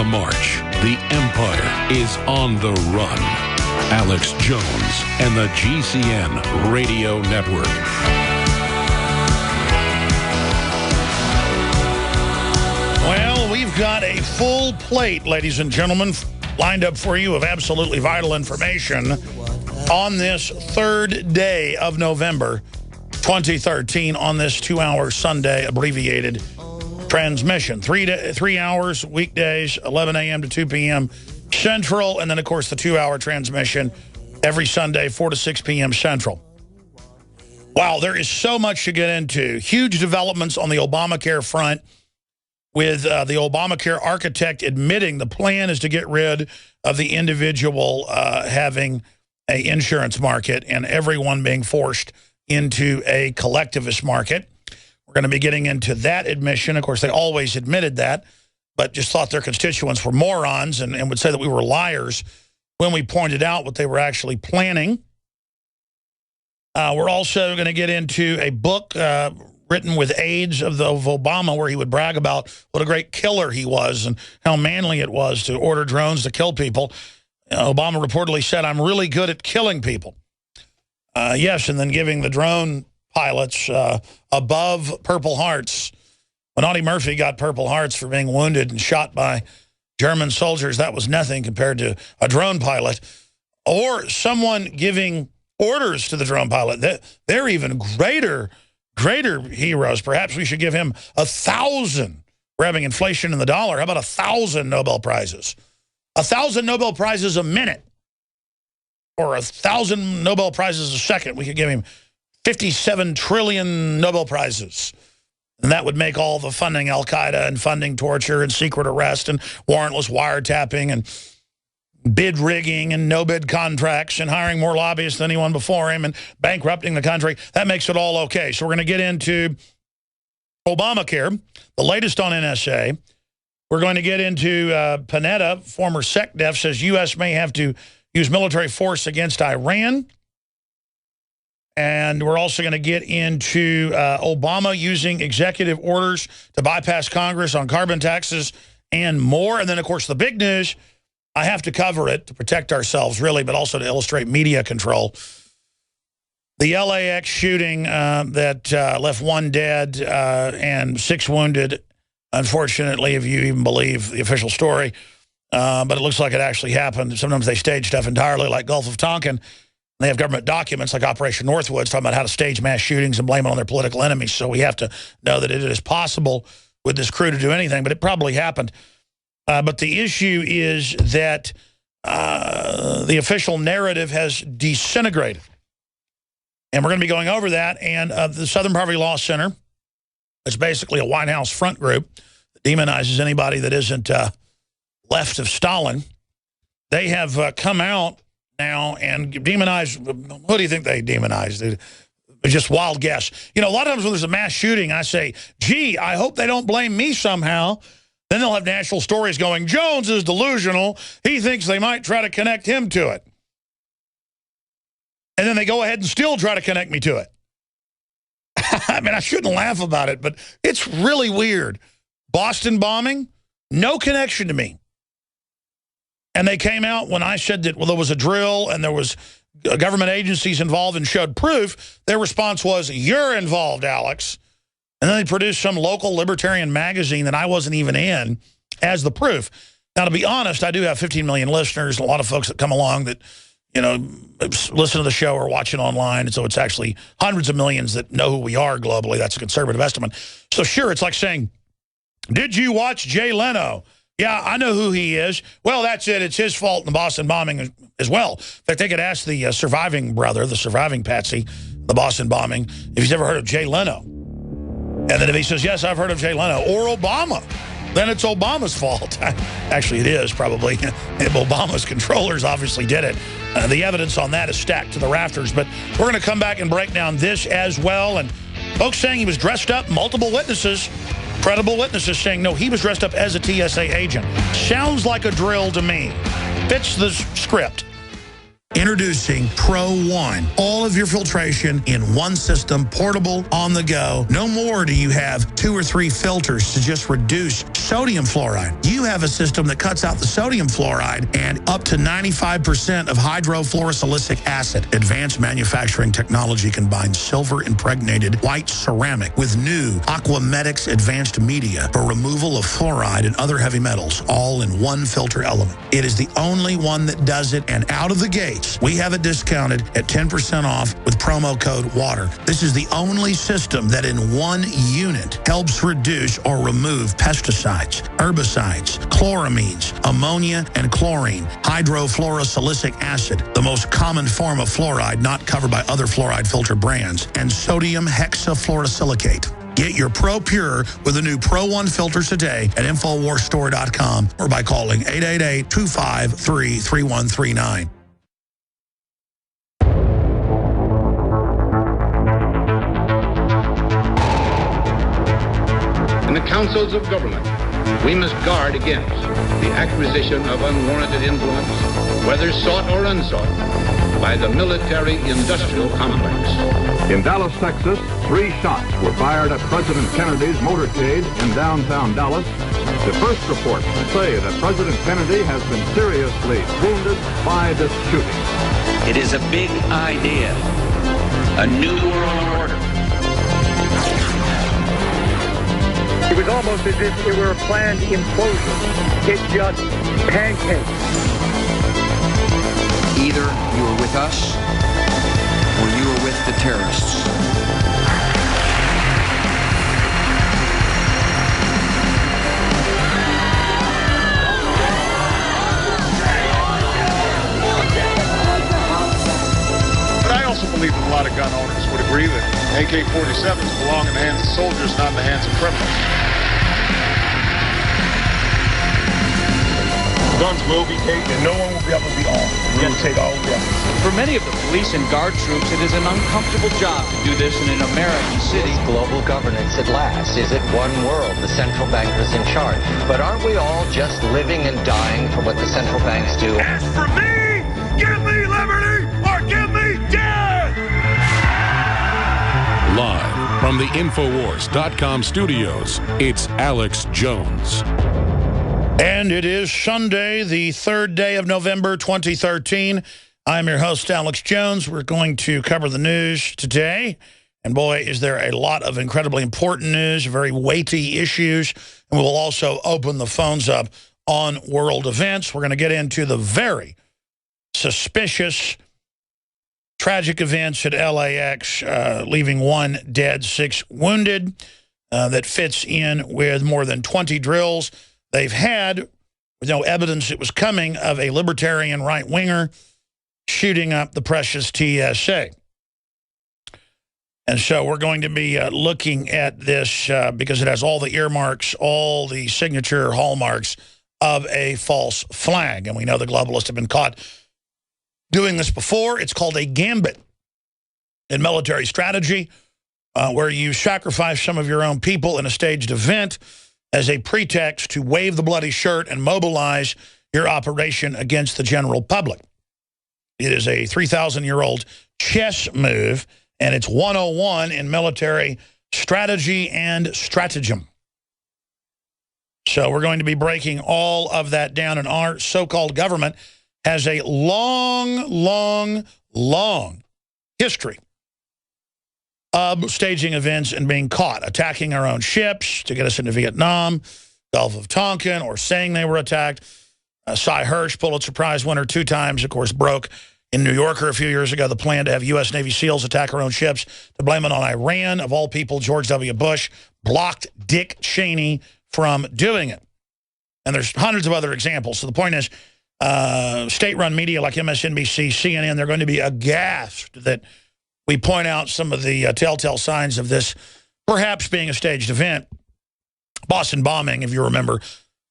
the march. The empire is on the run. Alex Jones and the GCN Radio Network. Well, we've got a full plate, ladies and gentlemen, lined up for you of absolutely vital information on this third day of November 2013 on this 2-hour Sunday abbreviated transmission. 3 hours, weekdays, 11 a.m. to 2 p.m. Central, and then, of course, the 2-hour transmission every Sunday, 4 to 6 p.m. Central. Wow, there is so much to get into. Huge developments on the Obamacare front, with the Obamacare architect admitting the plan is to get rid of the individual having an insurance market and everyone being forced into a collectivist market. We're going to be getting into that admission. Of course, they always admitted that, but just thought their constituents were morons and would say that we were liars when we pointed out what they were actually planning. We're also going to get into a book written with aides of Obama, where he would brag about what a great killer he was and how manly it was to order drones to kill people. Obama reportedly said, "I'm really good at killing people." Yes, and then giving the drone pilots above Purple Hearts. When Audie Murphy got Purple Hearts for being wounded and shot by German soldiers, that was nothing compared to a drone pilot. Or someone giving orders to the drone pilot. They're even greater heroes. Perhaps we should give him 1,000, we're having inflation in the dollar. How about 1,000 Nobel Prizes? 1,000 Nobel Prizes a minute. Or 1,000 Nobel Prizes a second. We could give him 57 trillion Nobel Prizes. And that would make all the funding Al-Qaeda and funding torture and secret arrest and warrantless wiretapping and bid rigging and no-bid contracts and hiring more lobbyists than anyone before him and bankrupting the country. That makes it all okay. So we're going to get into Obamacare, the latest on NSA. We're going to get into Panetta, former SecDef, says U.S. may have to use military force against Iran. And we're also going to get into Obama using executive orders to bypass Congress on carbon taxes and more. And then, of course, the big news, I have to cover it to protect ourselves, really, but also to illustrate media control. The L.A.X. shooting that left 1 dead and 6 wounded, unfortunately, if you even believe the official story. But it looks like it actually happened. Sometimes they stage stuff entirely, like Gulf of Tonkin. They have government documents like Operation Northwoods talking about how to stage mass shootings and blame it on their political enemies. So we have to know that it is possible with this crew to do anything, but it probably happened. But the issue is that the official narrative has disintegrated. And we're going to be going over that. And the Southern Poverty Law Center, it's basically a White House front group that demonizes anybody that isn't left of Stalin. They have come out now and demonize. What do you think they demonized? It's just wild guess. You know, a lot of times when there's a mass shooting, I say, gee, I hope they don't blame me somehow. Then they'll have national stories going, Jones is delusional. He thinks they might try to connect him to it. And then they go ahead and still try to connect me to it. I mean, I shouldn't laugh about it, but it's really weird. Boston bombing, no connection to me. And they came out when I said that, well, there was a drill and there was government agencies involved and showed proof. Their response was, you're involved, Alex. And then they produced some local libertarian magazine that I wasn't even in as the proof. Now, to be honest, I do have 15 million listeners, a lot of folks that come along that, you know, listen to the show or watch it online. And so it's actually hundreds of millions that know who we are globally. That's a conservative estimate. So sure, it's like saying, did you watch Jay Leno? Yeah, I know who he is. Well, that's it. It's his fault in the Boston bombing as well. In fact, they could ask the surviving brother, the surviving Patsy, the Boston bombing, if he's ever heard of Jay Leno. And then if he says, yes, I've heard of Jay Leno, or Obama, then it's Obama's fault. Actually, it is probably. Obama's controllers obviously did it. The evidence on that is stacked to the rafters. But we're going to come back and break down this as well. And folks saying he was dressed up, multiple witnesses, credible witnesses saying, no, he was dressed up as a TSA agent. Sounds like a drill to me. Fits the script. Introducing Pro One. All of your filtration in one system, portable, on the go. No more do you have 2 or 3 filters to just reduce sodium fluoride. You have a system that cuts out the sodium fluoride and up to 95% of hydrofluorosilicic acid. Advanced manufacturing technology combines silver-impregnated white ceramic with new Aquamedics advanced media for removal of fluoride and other heavy metals, all in one filter element. It is the only one that does it, and out of the gates, we have it discounted at 10% off with promo code WATER. This is the only system that in one unit helps reduce or remove pesticides, herbicides, chloramines, ammonia, and chlorine, hydrofluorosilicic acid, the most common form of fluoride not covered by other fluoride filter brands, and sodium hexafluorosilicate. Get your Pro Pure with the new Pro 1 filters today at InfoWarsStore.com or by calling 888-253-3139. In the councils of government, we must guard against the acquisition of unwarranted influence, whether sought or unsought, by the military-industrial complex. In Dallas, Texas, 3 shots were fired at President Kennedy's motorcade in downtown Dallas. The first reports say that President Kennedy has been seriously wounded by this shooting. It is a big idea, a new world order. It was almost as if it were a planned implosion. It just pancaked. Either you are with us or you are with the terrorists. But I also believe that a lot of gun owners would agree that AK-47s belong in the hands of soldiers, not in the hands of criminals. Guns will be taken, and no one will be able to be armed. We will take all guns. For many of the police and guard troops, it is an uncomfortable job to do this in an American city. Global governance at last. Is it one world? The central bankers in charge. But aren't we all just living and dying for what the central banks do? As for me, give me liberty or give me death! Live from the Infowars.com studios, it's Alex Jones. And it is Sunday, the 3rd day of November, 2013. I'm your host, Alex Jones. We're going to cover the news today. And boy, is there a lot of incredibly important news, very weighty issues. And we'll also open the phones up on world events. We're going to get into the very suspicious, tragic events at L.A.X., leaving 1 dead, 6 wounded, that fits in with more than 20 drills they've had, with no evidence it was coming, of a libertarian right-winger shooting up the precious t.s.a. And so we're going to be looking at this because it has all the earmarks, all the signature hallmarks of a false flag. And we know the globalists have been caught doing this before. It's called a gambit in military strategy, where you sacrifice some of your own people in a staged event as a pretext to wave the bloody shirt and mobilize your operation against the general public. It is a 3,000-year-old chess move, and it's 101 in military strategy and stratagem. So we're going to be breaking all of that down, and our so-called government has a long history of staging events and being caught, attacking our own ships to get us into Vietnam, Gulf of Tonkin, or saying they were attacked. Cy Hirsch, Pulitzer Prize winner 2 times, of course, broke in New Yorker a few years ago the plan to have U.S. Navy SEALs attack our own ships, to blame it on Iran. Of all people, George W. Bush blocked Dick Cheney from doing it. And there's hundreds of other examples. So the point is, state-run media like MSNBC, CNN, they're going to be aghast that we point out some of the telltale signs of this perhaps being a staged event. Boston bombing, if you remember,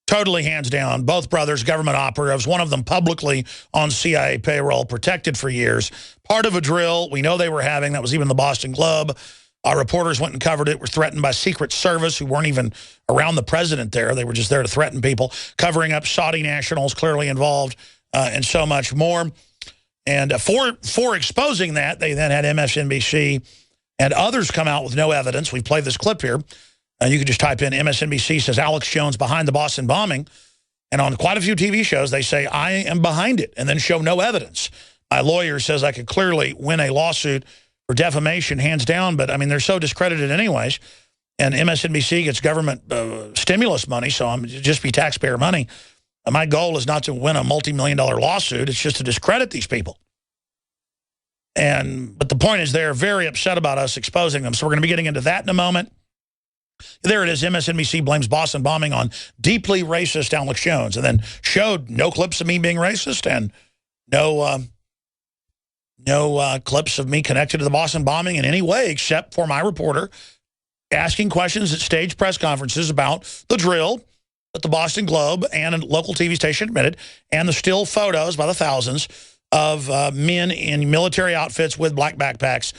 totally hands down. Both brothers, government operatives, one of them publicly on CIA payroll, protected for years. Part of a drill we know they were having, that was even the Boston Globe. Our reporters went and covered it, were threatened by Secret Service, who weren't even around the president there. They were just there to threaten people, covering up Saudi nationals clearly involved, and so much more. And for exposing that, they then had MSNBC and others come out with no evidence. We've played this clip here. You could just type in MSNBC says Alex Jones behind the Boston bombing. And on quite a few TV shows, they say, I am behind it, and then show no evidence. My lawyer says I could clearly win a lawsuit for defamation, hands down, but, I mean, they're so discredited anyways. And MSNBC gets government stimulus money, so I'm just be taxpayer money. My goal is not to win a multi-million-dollar lawsuit. It's just to discredit these people. But the point is they're very upset about us exposing them. So we're going to be getting into that in a moment. There it is. MSNBC blames Boston bombing on deeply racist Alex Jones, and then showed no clips of me being racist and no clips of me connected to the Boston bombing in any way, except for my reporter asking questions at staged press conferences about the drill that the Boston Globe and a local TV station admitted, and the still photos by the thousands of men in military outfits with black backpacks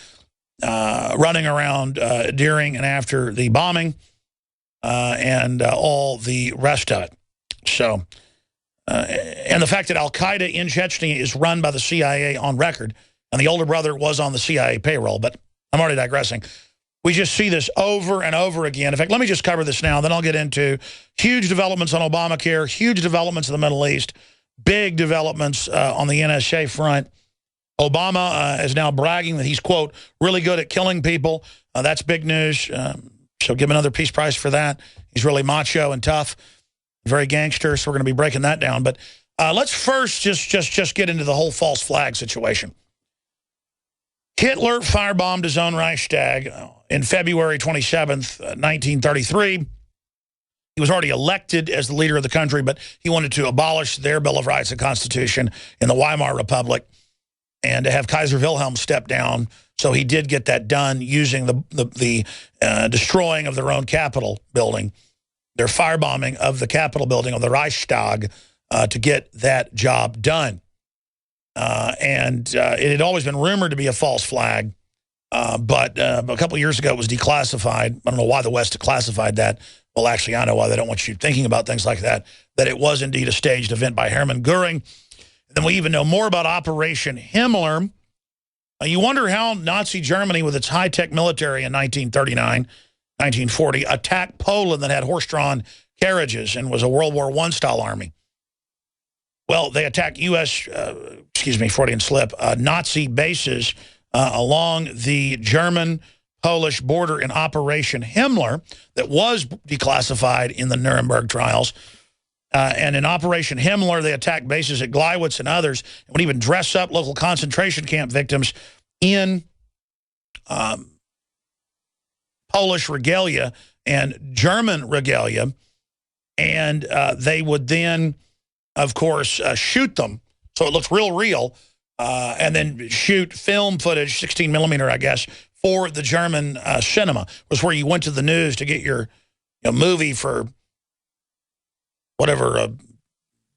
running around during and after the bombing and all the rest of it. So, and the fact that Al-Qaeda in Chechnya is run by the CIA on record, and the older brother was on the CIA payroll, but I'm already digressing. We just see this over and over again. In fact, let me just cover this now, then I'll get into huge developments on Obamacare, huge developments in the Middle East, big developments on the NSA front. Obama is now bragging that he's, quote, really good at killing people. That's big news. So give him another Peace Prize for that. He's really macho and tough, very gangster, so we're going to be breaking that down. But let's first just get into the whole false flag situation. Hitler firebombed his own Reichstag in February 27th, 1933. He was already elected as the leader of the country, but he wanted to abolish their Bill of Rights and Constitution in the Weimar Republic and to have Kaiser Wilhelm step down. So he did get that done using the destroying of their own Capitol building, their firebombing of the Capitol building of the Reichstag to get that job done. It had always been rumored to be a false flag, but a couple of years ago it was declassified. I don't know why the West declassified that. Well, actually, I know why they don't want you thinking about things like that, that it was indeed a staged event by Hermann Goering. And then we even know more about Operation Himmler. You wonder how Nazi Germany, with its high-tech military in 1939, 1940, attacked Poland that had horse-drawn carriages and was a World War I style army. Well, they attacked U.S., Freudian slip, Nazi bases along the German-Polish border in Operation Himmler that was declassified in the Nuremberg trials. And in Operation Himmler, they attacked bases at Gleiwitz and others, and would even dress up local concentration camp victims in Polish regalia and German regalia. And they would then, of course, shoot them. So it looks real, and then shoot film footage, 16 millimeter, I guess, for the German cinema. It was where you went to the news to get your movie for whatever a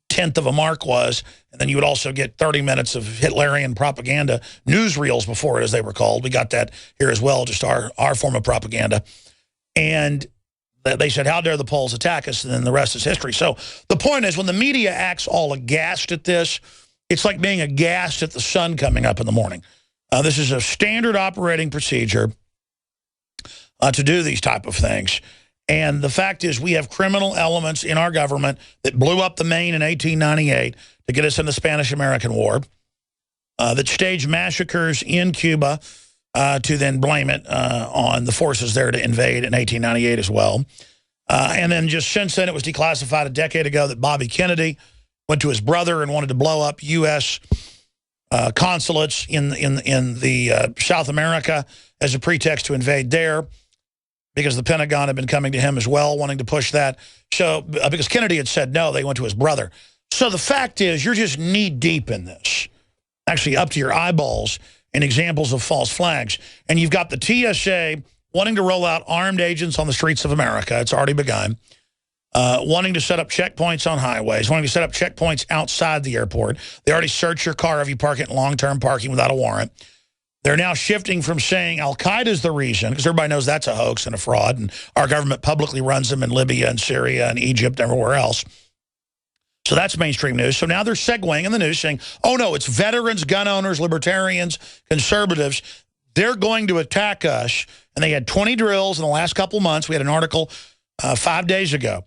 tenth of a mark was, and then you would also get 30 minutes of Hitlerian propaganda, newsreels before it, as they were called. We got that here as well, just our form of propaganda. And they said, how dare the Poles attack us, and then the rest is history. So the point is, when the media acts all aghast at this, it's like being aghast at the sun coming up in the morning. This is a standard operating procedure to do these type of things. And the fact is, we have criminal elements in our government that blew up the Maine in 1898 to get us in the Spanish-American War, that staged massacres in Cuba to then blame it on the forces there to invade in 1898 as well. And then just since then, it was declassified a decade ago that Bobby Kennedy went to his brother and wanted to blow up U.S. Consulates in the South America as a pretext to invade there, because the Pentagon had been coming to him as well, wanting to push that. So, because Kennedy had said no, they went to his brother. So the fact is, you're just knee-deep in this, actually up to your eyeballs in examples of false flags. And you've got the TSA wanting to roll out armed agents on the streets of America. It's already begun. Wanting to set up checkpoints on highways, wanting to set up checkpoints outside the airport. They already search your car if you park it in long-term parking without a warrant. They're now shifting from saying Al-Qaeda is the reason, because everybody knows that's a hoax and a fraud, and our government publicly runs them in Libya and Syria and Egypt and everywhere else. So that's mainstream news. So now they're segueing in the news saying, oh, no, it's veterans, gun owners, libertarians, conservatives. they're going to attack us. And they had 20 drills in the last couple of months. We had an article 5 days ago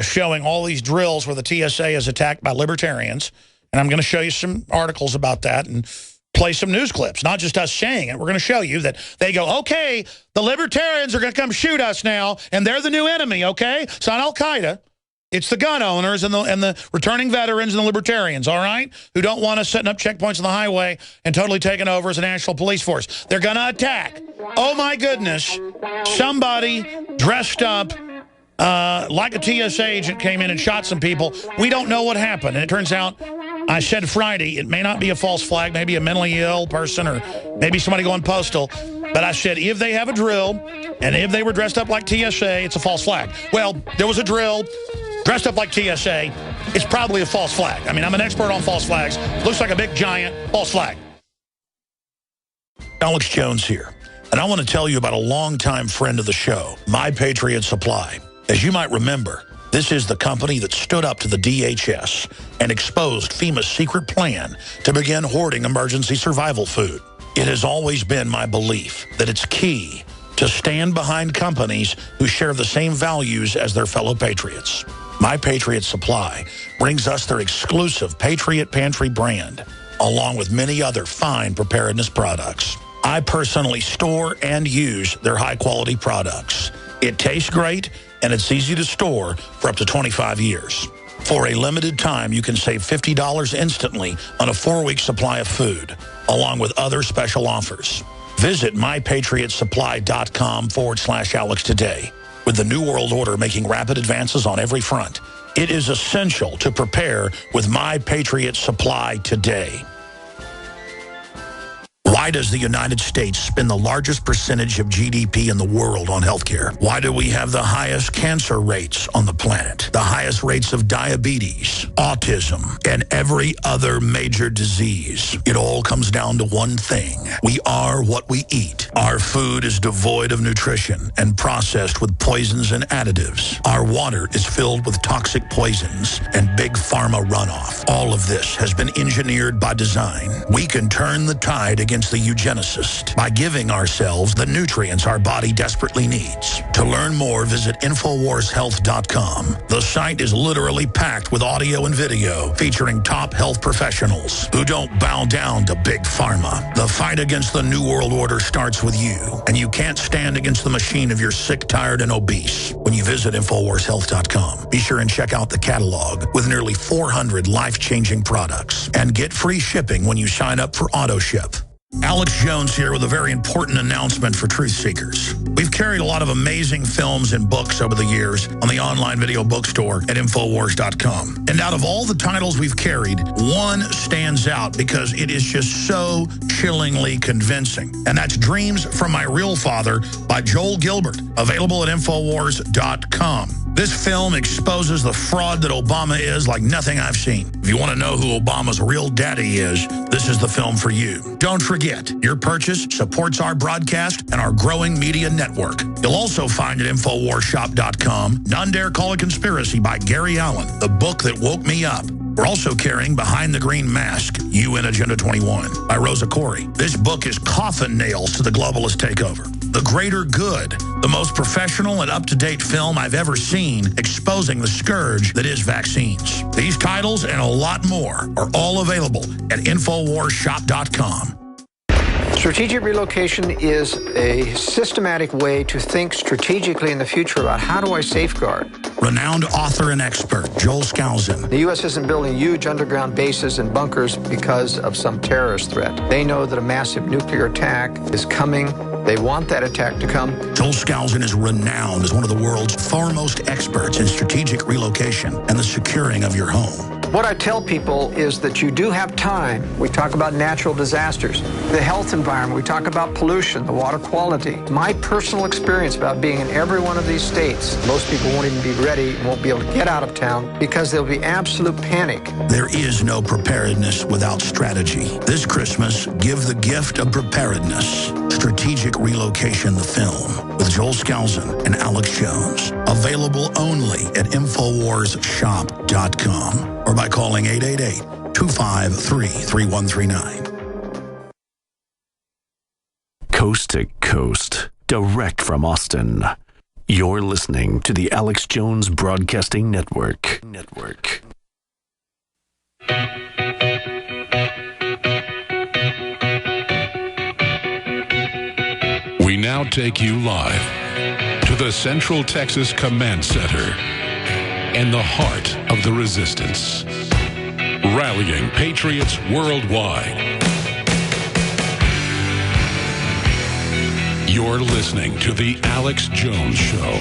showing all these drills where the TSA is attacked by libertarians. And I'm going to show you some articles about that and play some news clips, not just us saying it. We're going to show you that they go, okay, the libertarians are going to come shoot us now, and they're the new enemy, okay? It's not Al-Qaeda. It's the gun owners and the returning veterans and the libertarians, all right, who don't want us setting up checkpoints on the highway and totally taking over as a national police force. They're going to attack. Oh, my goodness. Somebody dressed up like a TSA agent came in and shot some people. We don't know what happened. And it turns out, I said Friday, it may not be a false flag, maybe a mentally ill person or maybe somebody going postal. But I said, if they have a drill and if they were dressed up like TSA, it's a false flag. Well, there was a drill dressed up like TSA. It's probably a false flag. I mean, I'm an expert on false flags. Looks like a big, giant false flag. Alex Jones here. And I want to tell you about a longtime friend of the show, My Patriot Supply. As you might remember, this is the company that stood up to the DHS and exposed FEMA's secret plan to begin hoarding emergency survival food. It has always been my belief that it's key to stand behind companies who share the same values as their fellow patriots. My Patriot Supply brings us their exclusive Patriot Pantry brand, along with many other fine preparedness products. I personally store and use their high-quality products. It tastes great, and it's easy to store for up to 25 years. For a limited time, you can save $50 instantly on a 4-week supply of food, along with other special offers. Visit mypatriotsupply.com/Alex today. With the New World Order making rapid advances on every front, it is essential to prepare with My Patriot Supply today. Why does the United States spend the largest percentage of GDP in the world on healthcare? Why do we have the highest cancer rates on the planet, the highest rates of diabetes, autism, and every other major disease? It all comes down to one thing. We are what we eat. Our food is devoid of nutrition and processed with poisons and additives. Our water is filled with toxic poisons and big pharma runoff. All of this has been engineered by design. We can turn the tide against the eugenicist by giving ourselves the nutrients our body desperately needs. To learn more, visit InfoWarsHealth.com. The site is literally packed with audio and video featuring top health professionals who don't bow down to big pharma. The fight against the New World Order starts with you, and you can't stand against the machine if you're sick, tired, and obese. When you visit InfoWarsHealth.com, be sure and check out the catalog with nearly 400 life-changing products and get free shipping when you sign up for AutoShip. Alex Jones here with a very important announcement for truth seekers. We've carried a lot of amazing films and books over the years on the online video bookstore at Infowars.com. And out of all the titles we've carried, one stands out because it is just so chillingly convincing. And that's Dreams from My Real Father by Joel Gilbert, available at Infowars.com. This film exposes the fraud that Obama is like nothing I've seen. If you want to know who Obama's real daddy is, this is the film for you. Don't forget, your purchase supports our broadcast and our growing media network. You'll also find at InfoWarsShop.com, None Dare Call It Conspiracy by Gary Allen, the book that woke me up. We're also carrying Behind the Green Mask, UN Agenda 21 by Rosa Corey. This book is coffin nails to the globalist takeover. The Greater Good, the most professional and up-to-date film I've ever seen exposing the scourge that is vaccines. These titles and a lot more are all available at InfoWarsShop.com. Strategic relocation is a systematic way to think strategically in the future about how do I safeguard. Renowned author and expert Joel Skousen. The U.S. isn't building huge underground bases and bunkers because of some terrorist threat. They know that a massive nuclear attack is coming. They want that attack to come. Joel Skousen is renowned as one of the world's foremost experts in strategic relocation and the securing of your home. What I tell people is that you do have time. We talk about natural disasters, the health environment. We talk about pollution, the water quality. My personal experience about being in every one of these states, most people won't even be ready and won't be able to get out of town because there'll be absolute panic. There is no preparedness without strategy. This Christmas, give the gift of preparedness. Strategic Relocation, the film, with Joel Skousen and Alex Jones. Available only at InfoWarsShop.com or by calling 888-253-3139. coast to coast, direct from Austin. You're listening to the Alex Jones Broadcasting Network. We now take you live to the Central Texas Command Center and the heart of the resistance, rallying patriots worldwide. You're listening to The Alex Jones Show.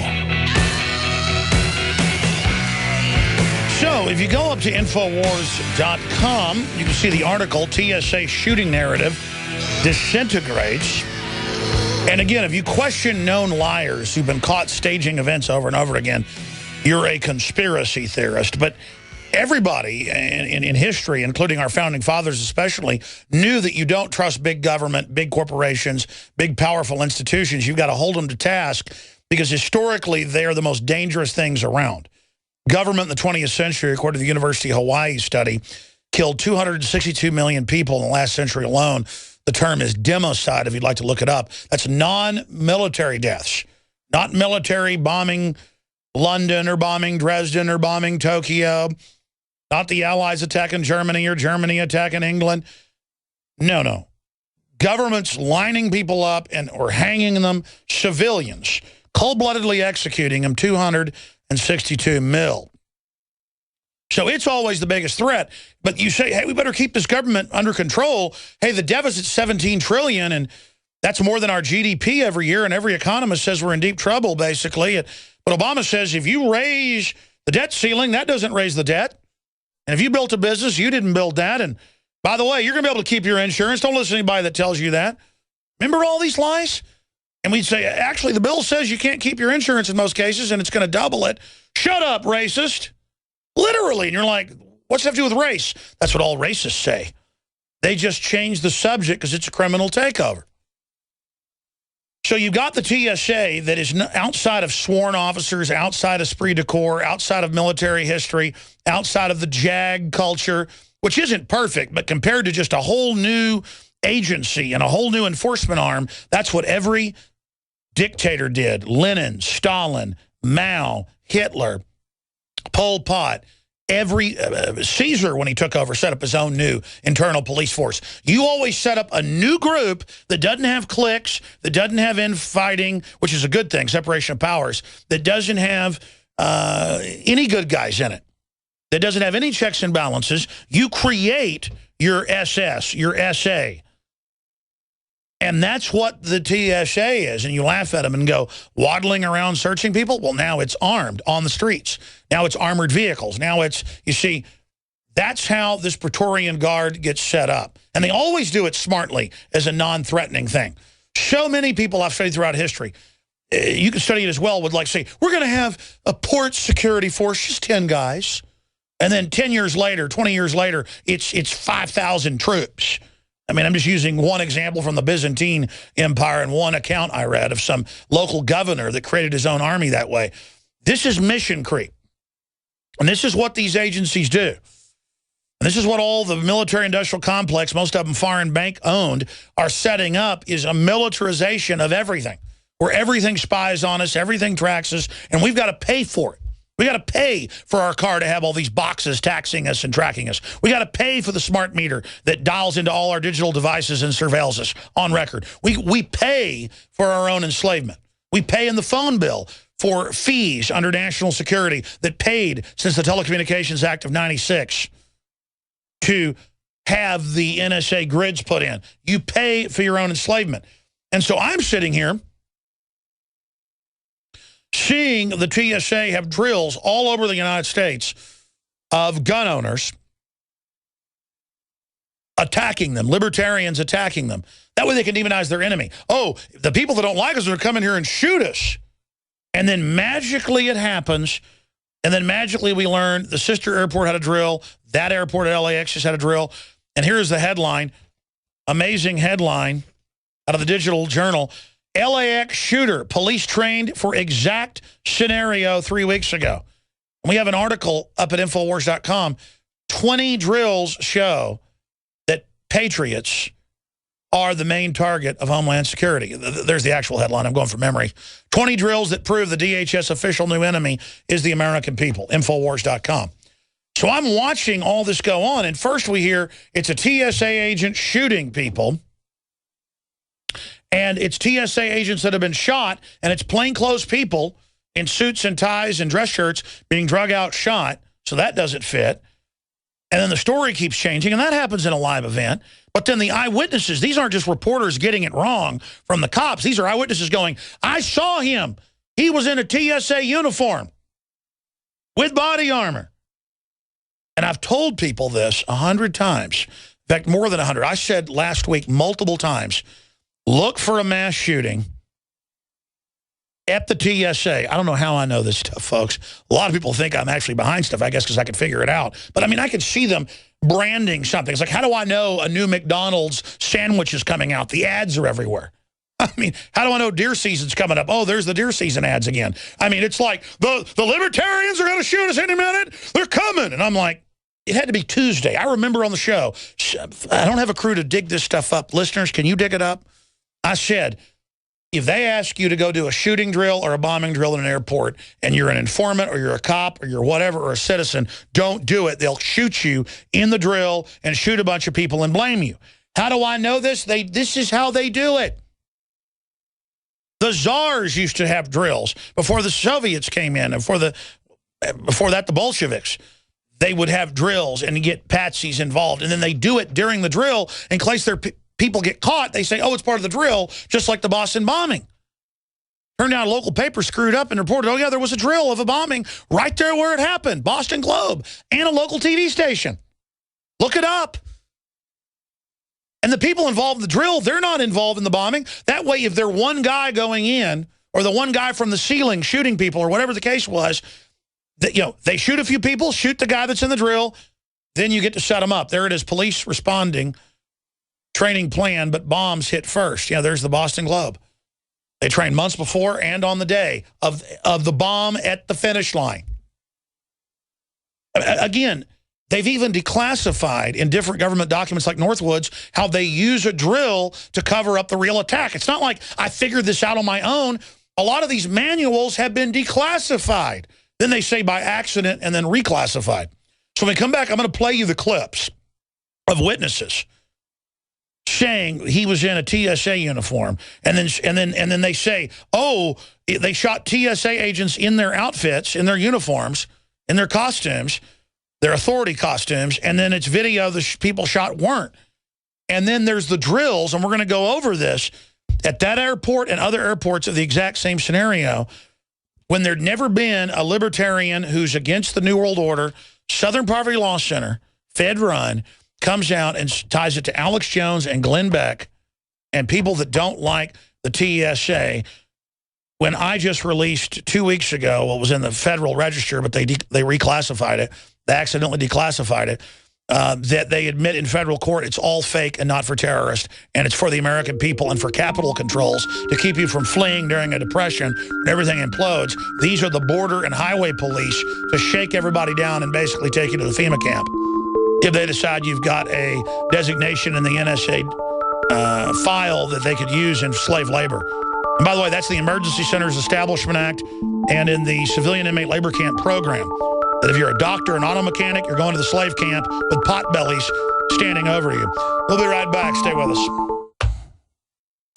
So, if you go up to Infowars.com, you can see the article, TSA Shooting Narrative Disintegrates. And again, if you question known liars who've been caught staging events over and over again, you're a conspiracy theorist. But everybody in history, including our founding fathers especially, knew that you don't trust big government, big corporations, big powerful institutions. You've got to hold them to task because historically they are the most dangerous things around. Government in the 20th century, according to the University of Hawaii study, killed 262 million people in the last century alone. The term is democide, if you'd like to look it up. That's non-military deaths, not military bombing London or bombing Dresden or bombing Tokyo, not the Allies attacking Germany or Germany attacking England. No. Governments lining people up or hanging them, civilians, cold-bloodedly executing them, 262 mil. So it's always the biggest threat. But you say, hey, we better keep this government under control. Hey, the deficit's $17 trillion, and that's more than our GDP every year, and every economist says we're in deep trouble, basically. But Obama says if you raise the debt ceiling, that doesn't raise the debt. And if you built a business, you didn't build that. And by the way, you're going to be able to keep your insurance. Don't listen to anybody that tells you that. Remember all these lies? And we'd say, actually, the bill says you can't keep your insurance in most cases, and it's going to double it. Shut up, racist. Literally. And you're like, what's that have to do with race? That's what all racists say. They just change the subject because it's a criminal takeover. So you've got the TSA that is outside of sworn officers, outside of esprit de corps, outside of military history, outside of the JAG culture, which isn't perfect, but compared to just a whole new agency and a whole new enforcement arm, that's what every dictator did. Lenin, Stalin, Mao, Hitler, Pol Pot, every Caesar, when he took over, set up his own new internal police force. You always set up a new group that doesn't have cliques, that doesn't have infighting, which is a good thing, separation of powers, that doesn't have any good guys in it, that doesn't have any checks and balances. You create your SS, your SA. And that's what the TSA is. And you laugh at them and go, waddling around searching people? Well, now it's armed on the streets. Now it's armored vehicles. Now it's, you see, that's how this Praetorian Guard gets set up. And they always do it smartly as a non-threatening thing. So many people I've studied throughout history, you can study it as well, would like say, we're going to have a port security force, just 10 guys. And then 10 years later, 20 years later, it's 5,000 troops. I mean, I'm just using one example from the Byzantine Empire and one account I read of some local governor that created his own army that way. This is mission creep. And this is what these agencies do. And this is what all the military-industrial complex, most of them foreign bank-owned, are setting up, is a militarization of everything, where everything spies on us, everything tracks us, and we've got to pay for it. We got to pay for our car to have all these boxes taxing us and tracking us. We got to pay for the smart meter that dials into all our digital devices and surveils us on record. We pay for our own enslavement. We pay in the phone bill for fees under national security that paid since the Telecommunications Act of '96 to have the NSA grids put in. You pay for your own enslavement. And so I'm sitting here seeing the TSA have drills all over the United States of gun owners attacking them, libertarians attacking them. That way they can demonize their enemy. Oh, the people that don't like us are coming here and shoot us. And then magically it happens, and then magically we learn the sister airport had a drill, that airport at L.A.X. just had a drill. And here's the headline, amazing headline out of the Digital Journal. L.A.X. shooter, police trained for exact scenario 3 weeks ago. And we have an article up at Infowars.com. 20 drills show that patriots are the main target of Homeland Security. There's the actual headline. I'm going from memory. 20 drills that prove the DHS official new enemy is the American people. Infowars.com. So I'm watching all this go on, and first we hear it's a TSA agent shooting people, and it's TSA agents that have been shot, and it's plainclothes people in suits and ties and dress shirts being drug out shot, so that doesn't fit. And then the story keeps changing, and that happens in a live event. But then the eyewitnesses, these aren't just reporters getting it wrong from the cops. These are eyewitnesses going, I saw him. He was in a TSA uniform with body armor. And I've told people this 100 times. In fact, more than 100. I said last week multiple times, look for a mass shooting at the TSA. I don't know how I know this stuff, folks. A lot of people think I'm actually behind stuff, I guess, because I could figure it out. But, I mean, I could see them branding something. It's like, how do I know a new McDonald's sandwich is coming out? The ads are everywhere. I mean, how do I know deer season's coming up? Oh, there's the deer season ads again. I mean, it's like, the libertarians are going to shoot us any minute. They're coming. And I'm like, it had to be Tuesday. I remember on the show, I don't have a crew to dig this stuff up. Listeners, can you dig it up? I said, if they ask you to go do a shooting drill or a bombing drill in an airport and you're an informant or you're a cop or you're whatever or a citizen, don't do it. They'll shoot you in the drill and shoot a bunch of people and blame you. How do I know this? This is how they do it. The czars used to have drills before the Soviets came in, and before that the Bolsheviks. They would have drills and get patsies involved, and then they do it during the drill in case their people get caught. They say, oh, it's part of the drill, just like the Boston bombing. Turned out a local paper screwed up and reported, oh, yeah, there was a drill of a bombing right there where it happened, Boston Globe, and a local TV station. Look it up. And the people involved in the drill, they're not involved in the bombing. That way, if they're one guy going in or the one guy from the ceiling shooting people or whatever the case was, they shoot a few people, shoot the guy that's in the drill, then you get to shut them up. There it is, police responding, training plan, but bombs hit first. There's the Boston Globe. They trained months before and on the day of the bomb at the finish line. Again, they've even declassified in different government documents like Northwoods how they use a drill to cover up the real attack. It's not like I figured this out on my own. A lot of these manuals have been declassified. Then they say by accident and then reclassified. So when we come back, I'm going to play you the clips of witnesses saying he was in a TSA uniform, and then they say, oh, they shot TSA agents in their outfits, in their uniforms, in their costumes, their authority costumes, and then it's video the people shot weren't. And then there's the drills, and we're going to go over this at that airport and other airports of the exact same scenario, when there'd never been a libertarian who's against the New World Order, Southern Poverty Law Center, Fed run, comes out and ties it to Alex Jones and Glenn Beck and people that don't like the TSA. When I just released 2 weeks ago what was in the Federal Register, but they reclassified it, they accidentally declassified it, that they admit in federal court it's all fake and not for terrorists, and it's for the American people and for capital controls to keep you from fleeing during a depression when everything implodes. These are the border and highway police to shake everybody down and basically take you to the FEMA camp if they decide you've got a designation in the NSA file that they could use in slave labor. And by the way, that's the Emergency Centers Establishment Act and in the Civilian Inmate Labor Camp program. That if you're a doctor, an auto mechanic, you're going to the slave camp with pot bellies standing over you. We'll be right back. Stay with us.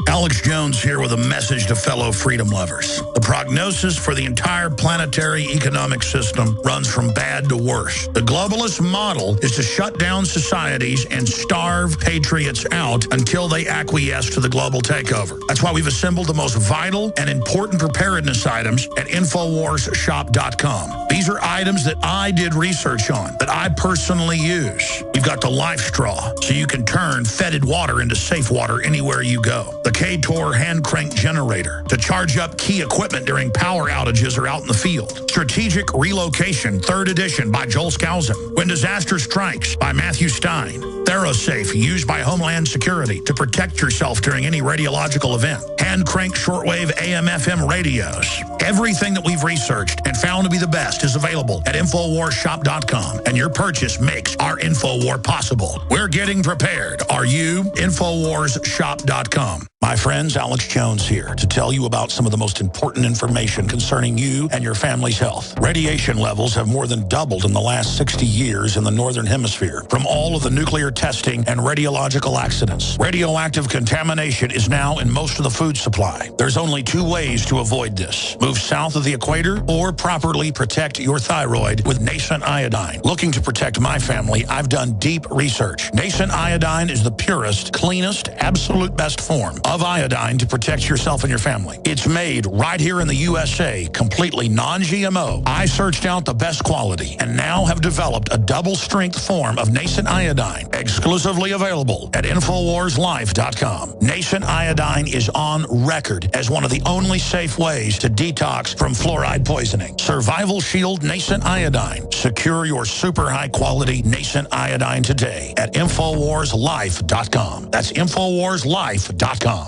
Alex Jones here with a message to fellow freedom lovers. The prognosis for the entire planetary economic system runs from bad to worse. The globalist model is to shut down societies and starve patriots out until they acquiesce to the global takeover. That's why we've assembled the most vital and important preparedness items at InfoWarsShop.com. These are items that I did research on, that I personally use. We've got the life straw, so you can turn fetid water into safe water anywhere you go. The K-Tor hand crank generator to charge up key equipment during power outages or out in the field. Strategic Relocation, 3rd edition by Joel Skousen. When Disaster Strikes by Matthew Stein. TheraSafe, used by Homeland Security to protect yourself during any radiological event. Hand-cranked shortwave AM/FM radios. Everything that we've researched and found to be the best is available at InfoWarsShop.com, and your purchase makes our InfoWar possible. We're getting prepared. Are you? InfoWarsShop.com. My friends, Alex Jones here to tell you about some of the most important information concerning you and your family's health. Radiation levels have more than doubled in the last 60 years in the Northern Hemisphere from all of the nuclear testing and radiological accidents. Radioactive contamination is now in most of the food supply. There's only two ways to avoid this. Move south of the equator or properly protect your thyroid with nascent iodine. Looking to protect my family, I've done deep research. Nascent iodine is the purest, cleanest, absolute best form of iodine to protect yourself and your family. It's made right here in the USA, completely non-GMO. I searched out the best quality and now have developed a double-strength form of nascent iodine, exclusively available at InfoWarsLife.com. Nascent iodine is on record as one of the only safe ways to detox from fluoride poisoning. Survival Shield Nascent Iodine. Secure your super high-quality nascent iodine today at InfoWarsLife.com. That's InfoWarsLife.com.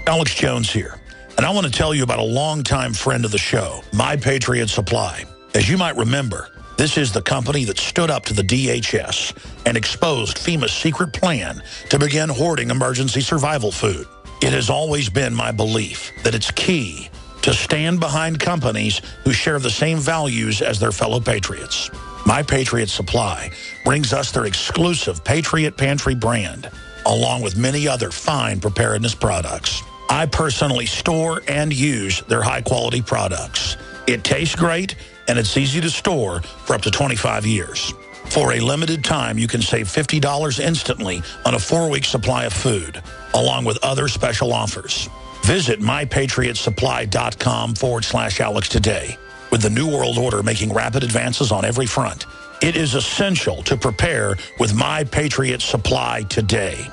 Alex Jones here, and I want to tell you about a longtime friend of the show, My Patriot Supply. As you might remember, this is the company that stood up to the DHS and exposed FEMA's secret plan to begin hoarding emergency survival food. It has always been my belief that it's key to stand behind companies who share the same values as their fellow patriots. My Patriot Supply brings us their exclusive Patriot Pantry brand, along with many other fine preparedness products. I personally store and use their high-quality products. It tastes great, and it's easy to store for up to 25 years. For a limited time, you can save $50 instantly on a 4-week supply of food, along with other special offers. Visit mypatriotsupply.com/Alex today. With the New World Order making rapid advances on every front, it is essential to prepare with My Patriot Supply today.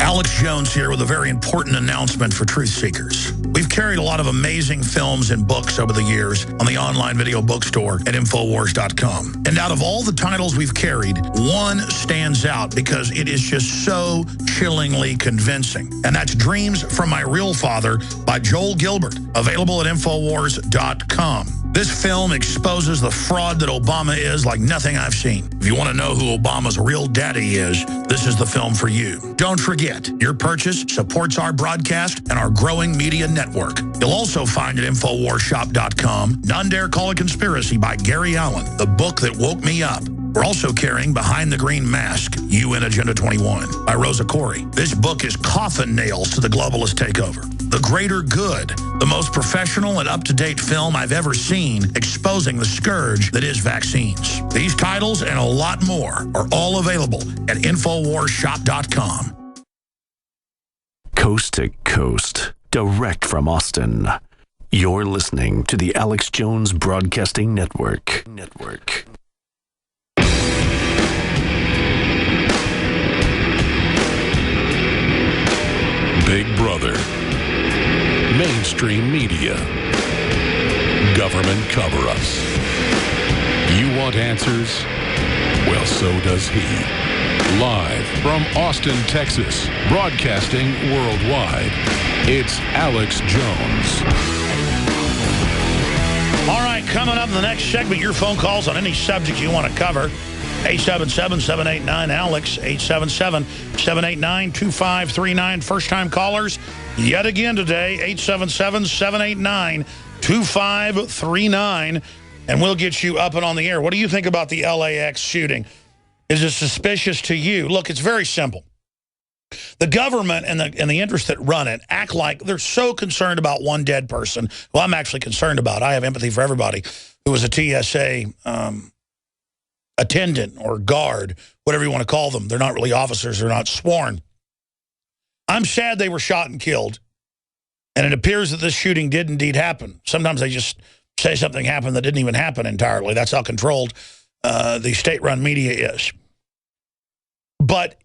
Alex Jones here with a very important announcement for truth seekers. We've carried a lot of amazing films and books over the years on the online video bookstore at Infowars.com. And out of all the titles we've carried, one stands out because it is just so chillingly convincing. And that's Dreams from My Real Father by Joel Gilbert, available at Infowars.com. This film exposes the fraud that Obama is like nothing I've seen. If you want to know who Obama's real daddy is, this is the film for you. Don't forget, your purchase supports our broadcast and our growing media network. You'll also find at InfoWarsShop.com, None Dare Call It Conspiracy by Gary Allen, the book that woke me up. We're also carrying Behind the Green Mask, UN Agenda 21 by Rosa Corey. This book is coffin nails to the globalist takeover. The Greater Good, the most professional and up-to-date film I've ever seen exposing the scourge that is vaccines. These titles and a lot more are all available at InfoWarsShop.com. Coast to coast, direct from Austin. You're listening to the Alex Jones Broadcasting Network. Big Brother, mainstream media, government cover-ups. You want answers? Well, so does he. Live from Austin, Texas, broadcasting worldwide, it's Alex Jones. All right, coming up in the next segment, your phone calls on any subject you want to cover. 877-789-ALEX, 877-789-2539. First-time callers, yet again today, 877-789-2539. And we'll get you up and on the air. What do you think about the L.A.X. shooting? Is it suspicious to you? Look, it's very simple. The government and the interests that run it act like they're so concerned about one dead person, who I'm actually concerned about. I have empathy for everybody who was a t.s.a. Attendant or guard, whatever you want to call them. They're not really officers. They're not sworn. I'm sad they were shot and killed. And it appears that this shooting did indeed happen. Sometimes they just say something happened that didn't even happen entirely. That's how controlled the state-run media is. But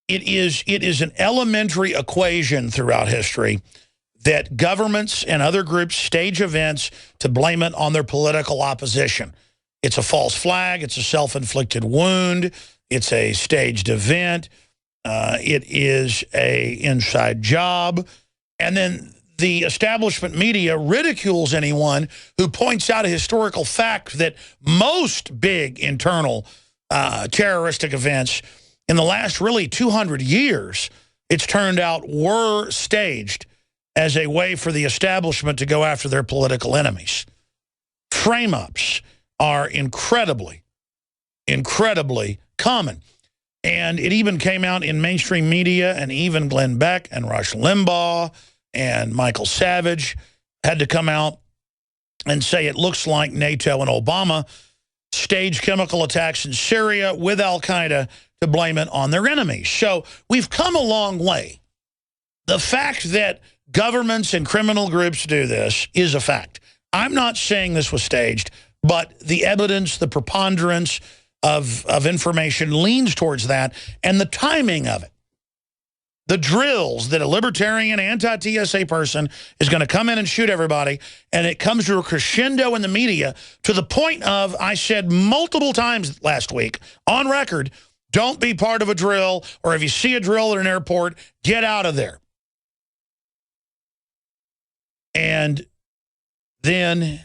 it is an elementary equation throughout history that governments and other groups stage events to blame it on their political opposition. It's a false flag. It's a self-inflicted wound. It's a staged event. It is a inside job. And then the establishment media ridicules anyone who points out a historical fact that most big internal terroristic events in the last really 200 years, it's turned out, were staged as a way for the establishment to go after their political enemies. Frame-ups are incredibly, incredibly common. And it even came out in mainstream media, and even Glenn Beck and Rush Limbaugh and Michael Savage had to come out and say it looks like NATO and Obama staged chemical attacks in Syria with al-Qaeda to blame it on their enemies. So we've come a long way. The fact that governments and criminal groups do this is a fact. I'm not saying this was staged, but the evidence, the preponderance of information leans towards that, and the timing of it. The drills that a libertarian anti-TSA person is going to come in and shoot everybody, and it comes to a crescendo in the media to the point of, I said multiple times last week, on record, don't be part of a drill, or if you see a drill at an airport, get out of there. And then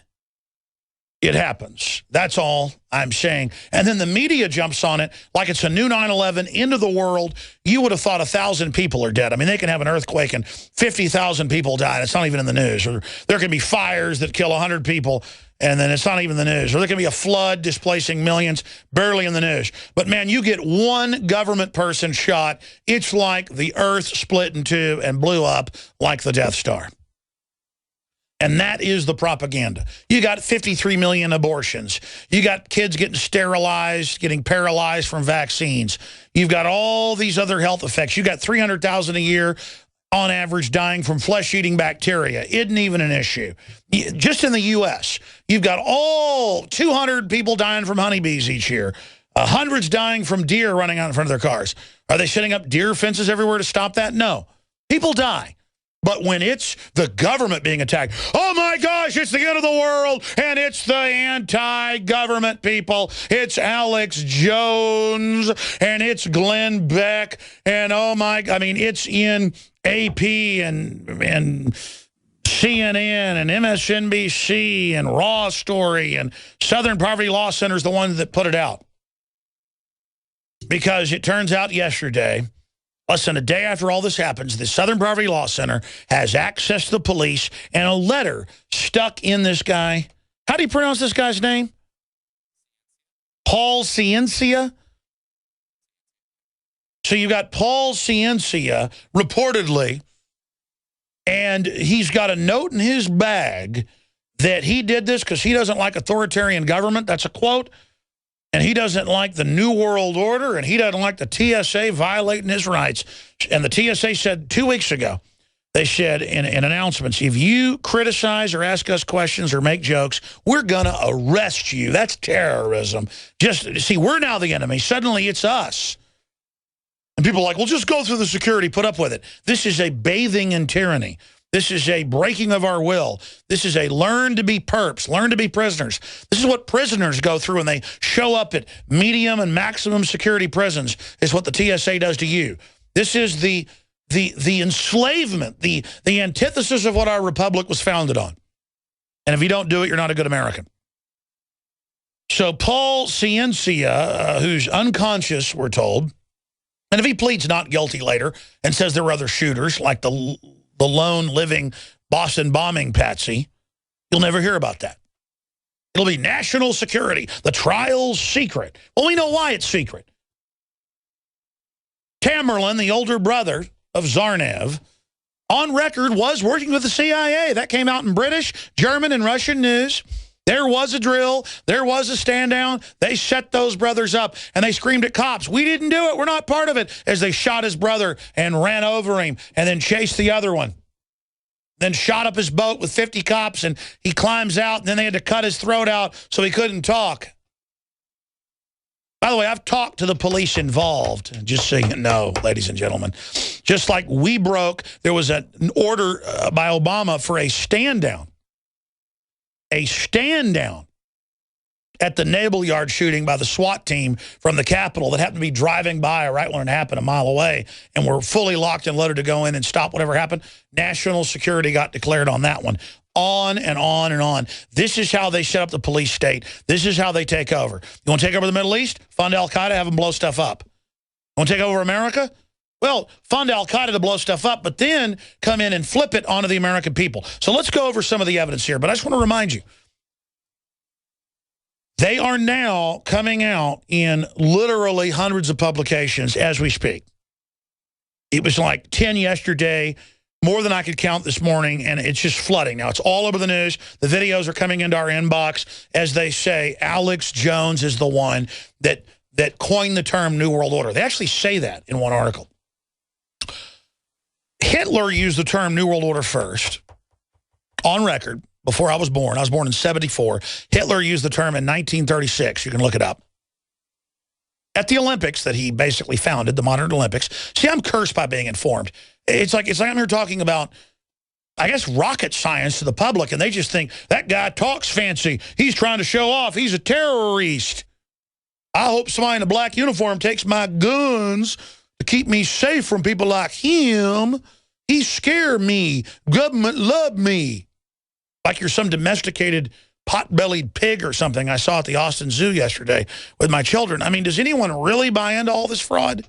it happens. That's all I'm saying. And then the media jumps on it like it's a new 9/11 into the world. You would have thought 1,000 people are dead. I mean, they can have an earthquake and 50,000 people die, and it's not even in the news. Or there can be fires that kill 100 people, and then it's not even in the news. Or there can be a flood displacing millions, barely in the news. But, man, you get one government person shot, it's like the earth split in two and blew up like the Death Star. And that is the propaganda. You got 53 million abortions. You got kids getting sterilized, getting paralyzed from vaccines. You've got all these other health effects. You got 300,000 a year on average dying from flesh-eating bacteria. Isn't even an issue. Just in the U.S., you've got all 200 people dying from honeybees each year. Hundreds dying from deer running out in front of their cars. Are they setting up deer fences everywhere to stop that? No. People die. But when it's the government being attacked, oh my gosh, it's the end of the world, and it's the anti-government people. It's Alex Jones, and it's Glenn Beck, and oh my, I mean, it's in AP and CNN and MSNBC and Raw Story, and Southern Poverty Law Center is the one that put it out. Because it turns out yesterday, less than a day after all this happens, the Southern Poverty Law Center has access to the police and a letter stuck in this guy. How do you pronounce this guy's name? Paul Ciencia? So you've got Paul Ciencia, reportedly, and he's got a note in his bag that he did this because he doesn't like authoritarian government. That's a quote. And he doesn't like the New World Order, and he doesn't like the TSA violating his rights. And the TSA said 2 weeks ago, they said in announcements, if you criticize or ask us questions or make jokes, we're going to arrest you. That's terrorism. Just see, we're now the enemy. Suddenly it's us. And people are like, well, just go through the security, put up with it. This is a bathing in tyranny. This is a breaking of our will. This is a learn to be perps, learn to be prisoners. This is what prisoners go through when they show up at medium and maximum security prisons, is what the TSA does to you. This is the enslavement, the antithesis of what our republic was founded on. And if you don't do it, you're not a good American. So Paul Ciencia, who's unconscious, we're told, and if he pleads not guilty later and says there were other shooters, like the lone living Boston bombing patsy, you'll never hear about that. It'll be national security. The trial's secret. Well, we know why it's secret. Tamerlan, the older brother of Zarnev, on record was working with the CIA. That came out in British, German, and Russian news. There was a drill. There was a stand down. They set those brothers up, and they screamed at cops, we didn't do it. We're not part of it, as they shot his brother and ran over him and then chased the other one. Then shot up his boat with 50 cops, and he climbs out, and then they had to cut his throat out so he couldn't talk. By the way, I've talked to the police involved, just so you know, ladies and gentlemen. Just like we broke, there was an order by Obama for a stand down. A stand down. at the Naval Yard shooting by the SWAT team from the Capitol that happened to be driving by right when it happened a mile away and were fully locked and loaded to go in and stop whatever happened. National security got declared on that one. On and on and on. This is how they set up the police state. This is how they take over. You want to take over the Middle East? Fund al-Qaeda, have them blow stuff up. You want to take over America? Well, fund al-Qaeda to blow stuff up, but then come in and flip it onto the American people. So let's go over some of the evidence here. But I just want to remind you, they are now coming out in literally hundreds of publications as we speak. It was like 10 yesterday, more than I could count this morning, and it's just flooding. Now, it's all over the news. The videos are coming into our inbox. As they say, Alex Jones is the one that coined the term New World Order. They actually say that in one article. Hitler used the term New World Order first, on record, before I was born. I was born in 1974. Hitler used the term in 1936. You can look it up. At the Olympics that he basically founded, the modern Olympics. See, I'm cursed by being informed. It's like I'm here talking about, I guess, rocket science to the public, and they just think, that guy talks fancy. He's trying to show off. He's a terrorist. I hope somebody in a black uniform takes my guns to keep me safe from people like him. He scare me. Government love me. Like you're some domesticated pot-bellied pig or something I saw at the Austin Zoo yesterday with my children. I mean, does anyone really buy into all this fraud?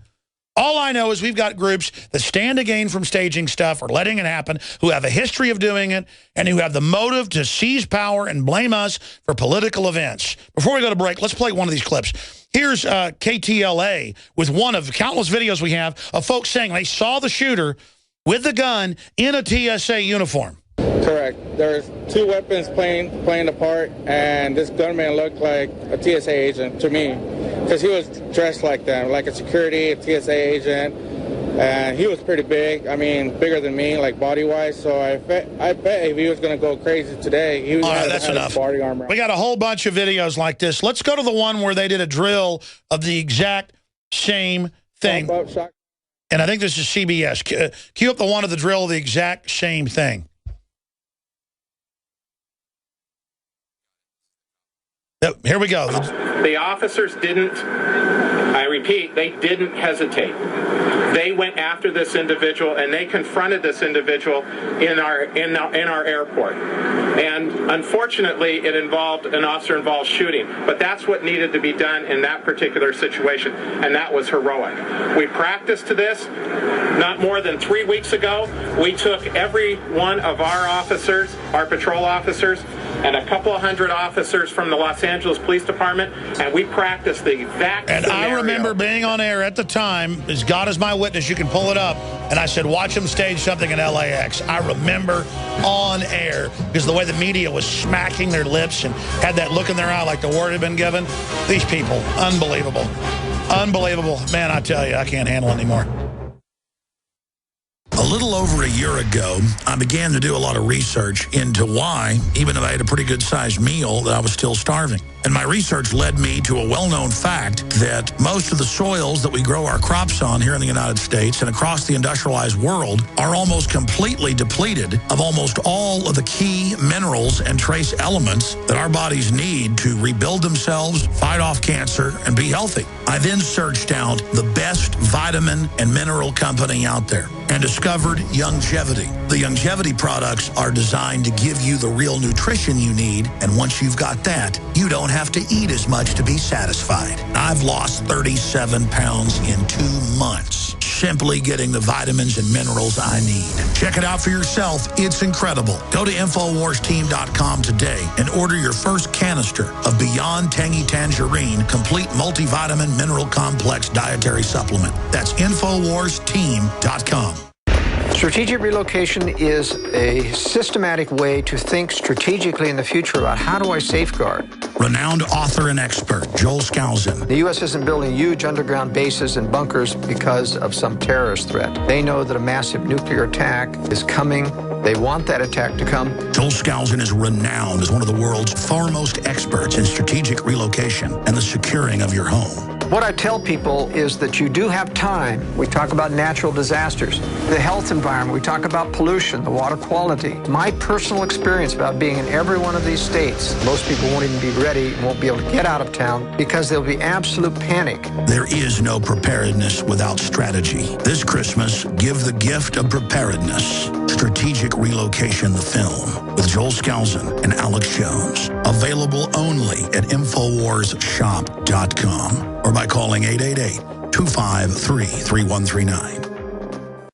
All I know is we've got groups that stand to gain from staging stuff or letting it happen, who have a history of doing it, and who have the motive to seize power and blame us for political events. Before we go to break, let's play one of these clips. Here's KTLA with one of countless videos we have of folks saying they saw the shooter with the gun in a TSA uniform. Correct. There's two weapons playing a part, and this gunman looked like a TSA agent to me, because he was dressed like that, like a security, a TSA agent, and he was pretty big. I mean, bigger than me, like body-wise. So I bet if he was going to go crazy today, he was going to have his body armor. We got a whole bunch of videos like this. Let's go to the one where they did a drill of the exact same thing. And I think this is CBS. Cue up the one of the drill of the exact same thing. Here we go. The officers didn't, I repeat, they didn't hesitate. They went after this individual and they confronted this individual in our airport. And unfortunately, it involved an officer-involved shooting. But that's what needed to be done in that particular situation, and that was heroic. We practiced to this. Not more than 3 weeks ago, we took every one of our officers, our patrol officers, and a couple of hundred officers from the Los Angeles Police Department, and we practiced the exact scenario. And I remember being on air at the time, as God is my witness, you can pull it up, and I said, watch them stage something in L.A.X. I remember on air, because the way the media was smacking their lips and had that look in their eye like the word had been given. These people, unbelievable. Unbelievable. Man, I tell you, I can't handle it anymore. A little over a year ago, I began to do a lot of research into why, even if I had a pretty good-sized meal, that I was still starving. And my research led me to a well-known fact that most of the soils that we grow our crops on here in the United States and across the industrialized world are almost completely depleted of almost all of the key minerals and trace elements that our bodies need to rebuild themselves, fight off cancer, and be healthy. I then searched out the best vitamin and mineral company out there and discovered Longevity. The Longevity products are designed to give you the real nutrition you need, and once you've got that, you don't have to eat as much to be satisfied. I've lost 37 pounds in 2 months, simply getting the vitamins and minerals I need. Check it out for yourself. It's incredible. Go to InfoWarsTeam.com today and order your first canister of Beyond Tangy Tangerine Complete Multivitamin Mineral Complex Dietary Supplement. That's InfoWarsTeam.com. Strategic relocation is a systematic way to think strategically in the future about how do I safeguard. Renowned author and expert, Joel Skousen. The U.S. isn't building huge underground bases and bunkers because of some terrorist threat. They know that a massive nuclear attack is coming. They want that attack to come. Joel Skousen is renowned as one of the world's foremost experts in strategic relocation and the securing of your home. What I tell people is that you do have time. We talk about natural disasters, the health environment. We talk about pollution, the water quality. My personal experience about being in every one of these states, most people won't even be ready and won't be able to get out of town because there'll be absolute panic. There is no preparedness without strategy. This Christmas, give the gift of preparedness. Strategic Relocation, the film, with Joel Skousen and Alex Jones. Available only at InfoWarsShop.com or by calling 888-253-3139.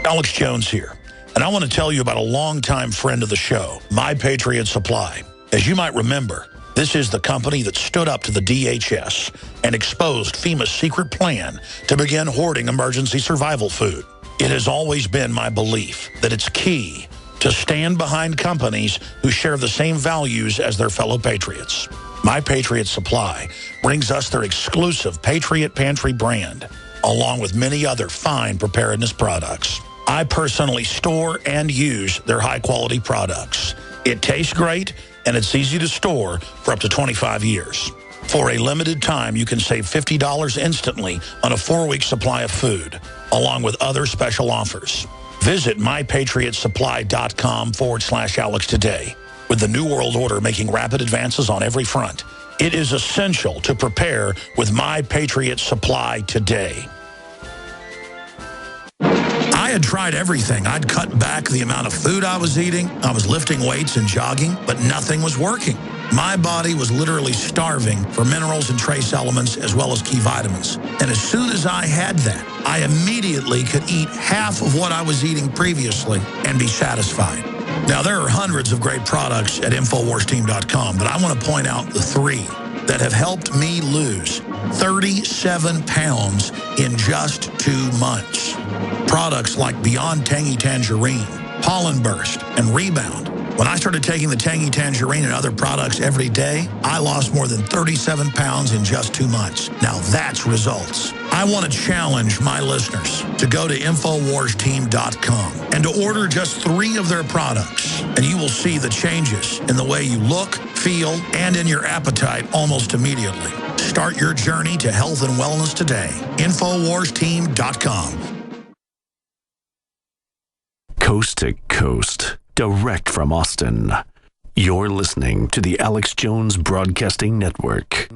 Alex Jones here, and I want to tell you about a longtime friend of the show, My Patriot Supply. As you might remember, this is the company that stood up to the DHS and exposed FEMA's secret plan to begin hoarding emergency survival food. It has always been my belief that it's key to stand behind companies who share the same values as their fellow patriots. My Patriot Supply brings us their exclusive Patriot Pantry brand, along with many other fine preparedness products. I personally store and use their high-quality products. It tastes great, and it's easy to store for up to 25 years. For a limited time, you can save $50 instantly on a 4-week supply of food, along with other special offers. Visit mypatriotsupply.com/Alex today. With the New World Order making rapid advances on every front, it is essential to prepare with My Patriot Supply today. I had tried everything. I'd cut back the amount of food I was eating. I was lifting weights and jogging, but nothing was working. My body was literally starving for minerals and trace elements as well as key vitamins. And as soon as I had that, I immediately could eat half of what I was eating previously and be satisfied. Now, there are hundreds of great products at InfoWarsTeam.com, but I want to point out the 3 that have helped me lose 37 pounds in just 2 months. Products like Beyond Tangy Tangerine, Pollen Burst, and Rebound. When I started taking the Tangy Tangerine and other products every day, I lost more than 37 pounds in just 2 months. Now that's results. I want to challenge my listeners to go to InfoWarsTeam.com and to order just 3 of their products, and you will see the changes in the way you look, feel, and in your appetite almost immediately. Start your journey to health and wellness today. InfoWarsTeam.com. Coast to coast, direct from Austin. You're listening to the Alex Jones Broadcasting Network.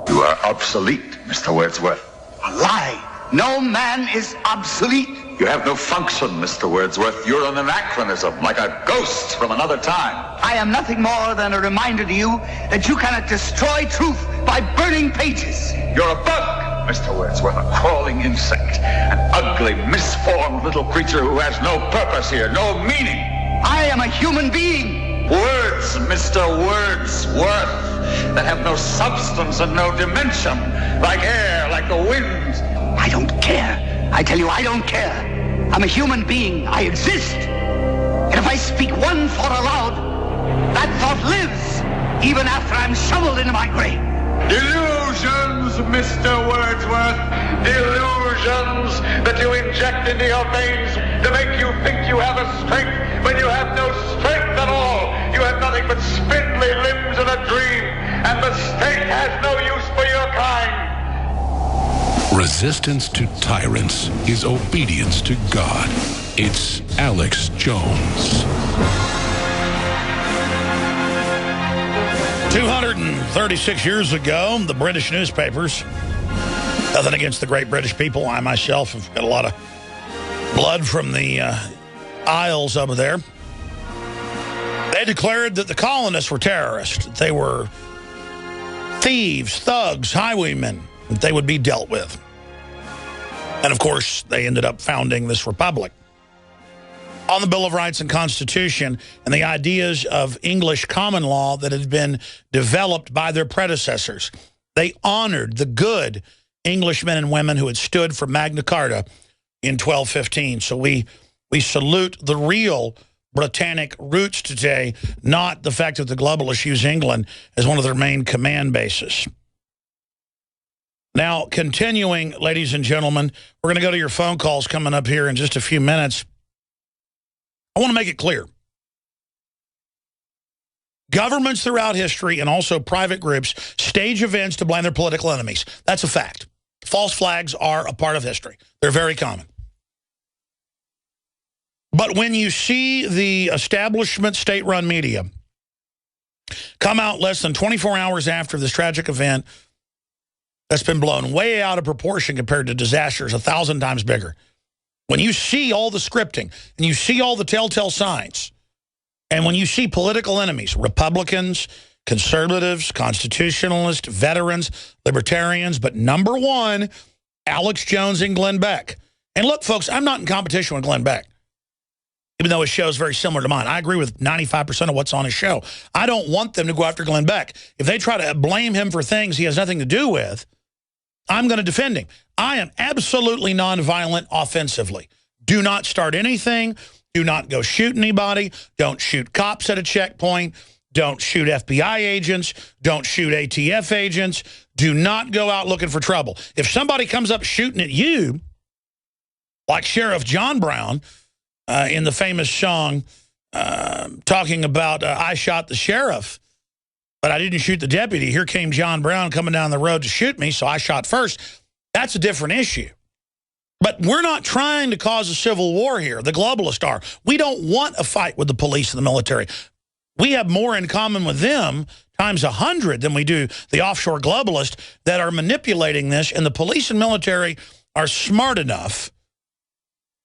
You are obsolete, Mr. Wordsworth. A lie. No man is obsolete. You have no function, Mr. Wordsworth. You're an anachronism, like a ghost from another time. I am nothing more than a reminder to you that you cannot destroy truth by burning pages. You're a bug, Mr. Wordsworth, a crawling insect, an ugly, misformed little creature who has no purpose here, no meaning. I am a human being. Words, Mr. Wordsworth, that have no substance and no dimension, like air, like the wind. I don't care. I tell you, I don't care. I'm a human being. I exist. And if I speak one thought aloud, that thought lives, even after I'm shoveled into my grave. Delusions, Mr. Wordsworth. Delusions that you inject into your veins to make you think you have a strength when you have no strength at all. You have nothing but spindly limbs and a dream, and the state has no use for your kind. Resistance to tyrants is obedience to God. It's Alex Jones. 236 years ago, the British newspapers, nothing against the great British people, I myself have got a lot of blood from the Isles over there. They declared that the colonists were terrorists. They were thieves, thugs, highwaymen, that they would be dealt with. And of course, they ended up founding this republic. On the Bill of Rights and Constitution and the ideas of English common law that had been developed by their predecessors, they honored the good Englishmen and women who had stood for Magna Carta in 1215. So we salute the real Britannic roots today, not the fact that the globalists use England as one of their main command bases. Now, continuing, ladies and gentlemen, we're going to go to your phone calls coming up here in just a few minutes. I want to make it clear. Governments throughout history and also private groups stage events to blame their political enemies. That's a fact. False flags are a part of history. They're very common. But when you see the establishment state-run media come out less than 24 hours after this tragic event that's been blown way out of proportion compared to disasters 1,000 times bigger, when you see all the scripting and you see all the telltale signs, and when you see political enemies, Republicans, conservatives, constitutionalists, veterans, libertarians, but number one, Alex Jones and Glenn Beck. And look, folks, I'm not in competition with Glenn Beck, even though his show is very similar to mine. I agree with 95% of what's on his show. I don't want them to go after Glenn Beck. If they try to blame him for things he has nothing to do with, I'm going to defend him. I am absolutely nonviolent offensively. Do not start anything. Do not go shoot anybody. Don't shoot cops at a checkpoint. Don't shoot FBI agents. Don't shoot ATF agents. Do not go out looking for trouble. If somebody comes up shooting at you, like Sheriff John Brown in the famous song talking about I shot the sheriff, but I didn't shoot the deputy. Here came John Brown coming down the road to shoot me, so I shot first. That's a different issue. But we're not trying to cause a civil war here. The globalists are. We don't want a fight with the police and the military. We have more in common with them times 100 than we do the offshore globalists that are manipulating this. And the police and military are smart enough,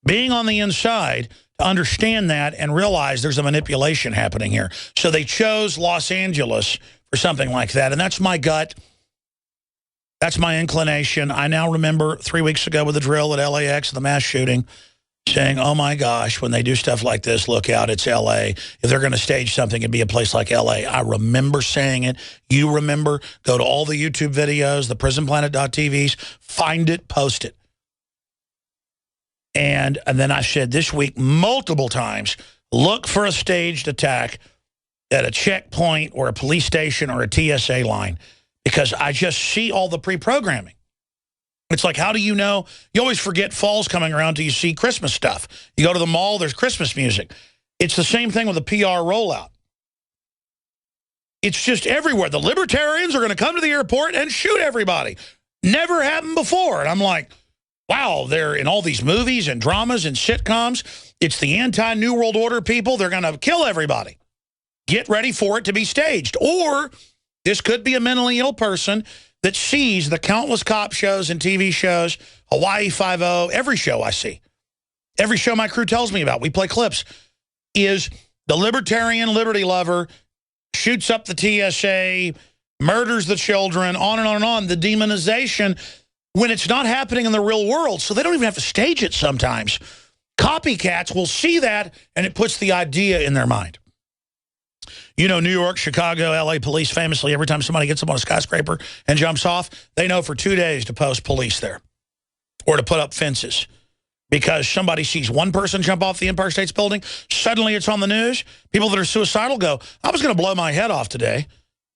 being on the inside, to understand that and realize there's a manipulation happening here. So they chose Los Angeles for something like that. And that's my gut. That's my inclination. I now remember 3 weeks ago with the drill at L.A.X., the mass shooting, saying, oh, my gosh, when they do stuff like this, look out, it's L.A. If they're going to stage something, it'd be a place like L.A. I remember saying it. You remember. Go to all the YouTube videos, the prisonplanet.tvs, find it, post it. And then I said this week multiple times, look for a staged attack at a checkpoint or a police station or a TSA line, because I just see all the pre-programming. It's like, how do you know? You always forget fall's coming around till you see Christmas stuff. You go to the mall, there's Christmas music. It's the same thing with a PR rollout. It's just everywhere. The libertarians are going to come to the airport and shoot everybody. Never happened before. And I'm like, wow, they're in all these movies and dramas and sitcoms. It's the anti-New World Order people. They're going to kill everybody. Get ready for it to be staged. Or this could be a mentally ill person that sees the countless cop shows and TV shows, Hawaii Five-0, every show I see, every show my crew tells me about, we play clips, is the libertarian liberty lover shoots up the TSA, murders the children, on and on and on, the demonization, when it's not happening in the real world. So they don't even have to stage it sometimes. Copycats will see that, and it puts the idea in their mind. You know, New York, Chicago, L.A. police famously, every time somebody gets up on a skyscraper and jumps off, they know for 2 days to post police there or to put up fences. Because somebody sees one person jump off the Empire State Building, suddenly it's on the news. People that are suicidal go, I was going to blow my head off today.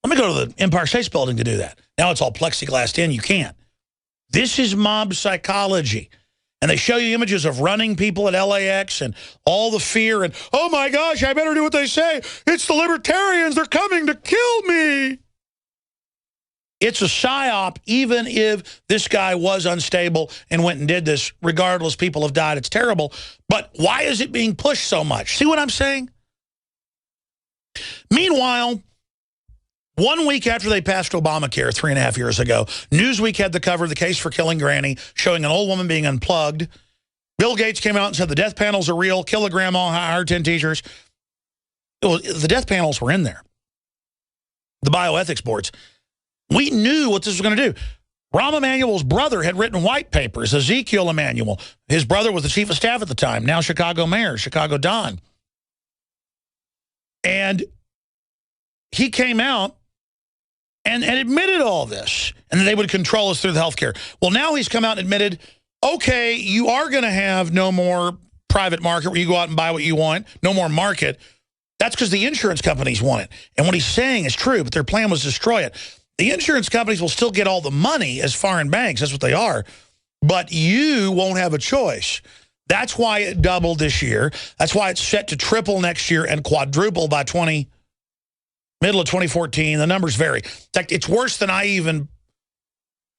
Let me go to the Empire State Building to do that. Now it's all plexiglassed in. You can't. This is mob psychology. And they show you images of running people at L.A.X. and all the fear and, oh, my gosh, I better do what they say. It's the libertarians. They're coming to kill me. It's a psyop, even if this guy was unstable and went and did this. Regardless, people have died. It's terrible. But why is it being pushed so much? See what I'm saying? Meanwhile, 1 week after they passed Obamacare 3.5 years ago, Newsweek had the cover of The Case for Killing Granny, showing an old woman being unplugged. Bill Gates came out and said the death panels are real, kill a grandma, hire 10 teachers. Well, the death panels were in there. The bioethics boards. We knew what this was going to do. Rahm Emanuel's brother had written white papers, Ezekiel Emanuel. His brother was the chief of staff at the time, now Chicago mayor, Chicago Don. And he came out and admitted all this, and that they would control us through the health care. Well, now he's come out and admitted, okay, you are going to have no more private market where you go out and buy what you want, no more market. That's because the insurance companies want it. And what he's saying is true, but their plan was to destroy it. The insurance companies will still get all the money as foreign banks. That's what they are. But you won't have a choice. That's why it doubled this year. That's why it's set to triple next year and quadruple by middle of 2014. The numbers vary. In fact, it's worse than I even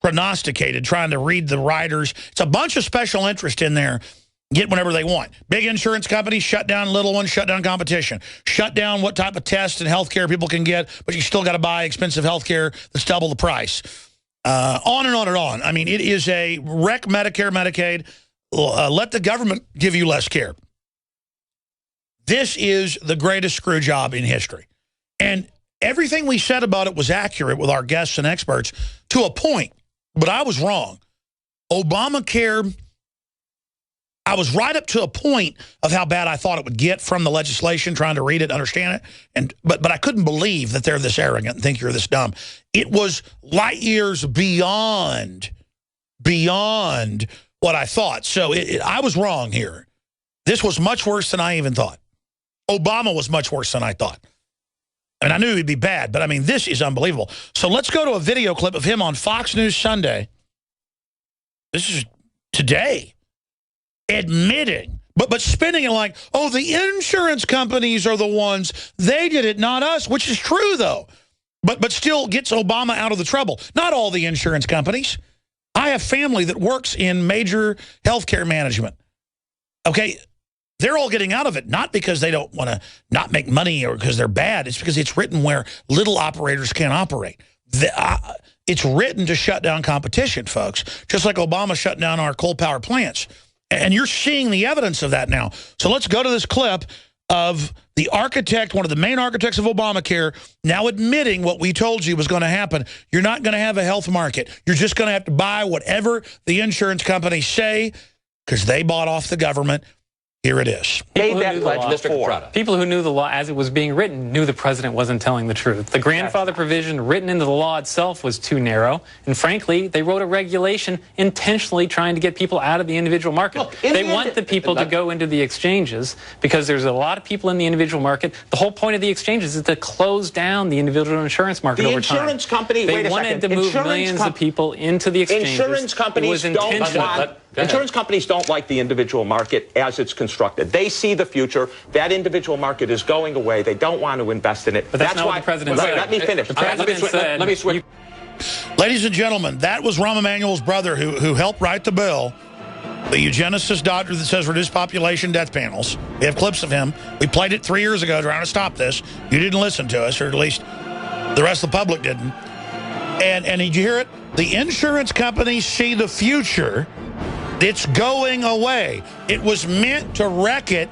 prognosticated trying to read the writers. It's a bunch of special interest in there. Get whatever they want. Big insurance companies shut down little ones, shut down competition, shut down what type of tests and health care people can get, but you still got to buy expensive health care that's double the price. On and on and on. I mean, it is a wreck Medicare, Medicaid. Let the government give you less care. This is the greatest screw job in history. And everything we said about it was accurate with our guests and experts to a point, but I was wrong. Obamacare, I was right up to a point of how bad I thought it would get from the legislation, trying to read it, understand it. But I couldn't believe that they're this arrogant and think you're this dumb. It was light years beyond what I thought. So I was wrong here. This was much worse than I even thought. Obama was much worse than I thought. And I knew he'd be bad, but I mean, this is unbelievable. So let's go to a video clip of him on Fox News Sunday. This is today. Admitting, but spinning it like, oh, the insurance companies are the ones, they did it, not us, which is true, though. But still gets Obama out of the trouble. Not all the insurance companies. I have family that works in major healthcare management. Okay, they're all getting out of it, not because they don't want to not make money or because they're bad. It's because it's written where little operators can't operate. It's written to shut down competition, folks, just like Obama shut down our coal power plants. And you're seeing the evidence of that now. So let's go to this clip of the architect, one of the main architects of Obamacare, now admitting what we told you was going to happen. You're not going to have a health market. You're just going to have to buy whatever the insurance companies say because they bought off the government. Here it is. People who knew the law as it was being written knew the president wasn't telling the truth. The grandfather provision written into the law itself was too narrow. And frankly, they wrote a regulation intentionally trying to get people out of the individual market. Look, they want the people to go into the exchanges because there's a lot of people in the individual market. The whole point of the exchanges is to close down the individual insurance market over time. The insurance company, they wanted to move millions of people into the exchanges. Insurance companies Insurance companies don't like the individual market as it's constructed. They see the future. That individual market is going away. They don't want to invest in it. But that's not why, what the president said. Let me finish. Let me switch. Ladies and gentlemen, that was Rahm Emanuel's brother who helped write the bill, the eugenicist doctor that says reduce population death panels. We have clips of him. We played it 3 years ago trying to stop this. You didn't listen to us, or at least the rest of the public didn't. And did you hear it? The insurance companies see the future. It's going away. It was meant to wreck it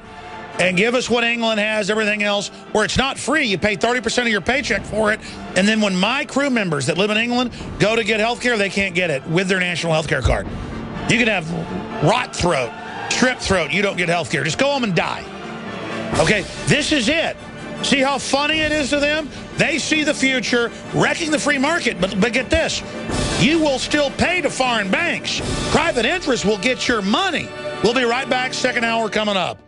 and give us what England has, everything else, where it's not free. You pay 30% of your paycheck for it. And then when my crew members that live in England go to get health care, they can't get it with their national health care card. You can have rot throat, strep throat. You don't get health care. Just go home and die. Okay, this is it. See how funny it is to them? They see the future wrecking the free market. But get this. You will still pay to foreign banks. Private interests will get your money. We'll be right back. Second hour coming up.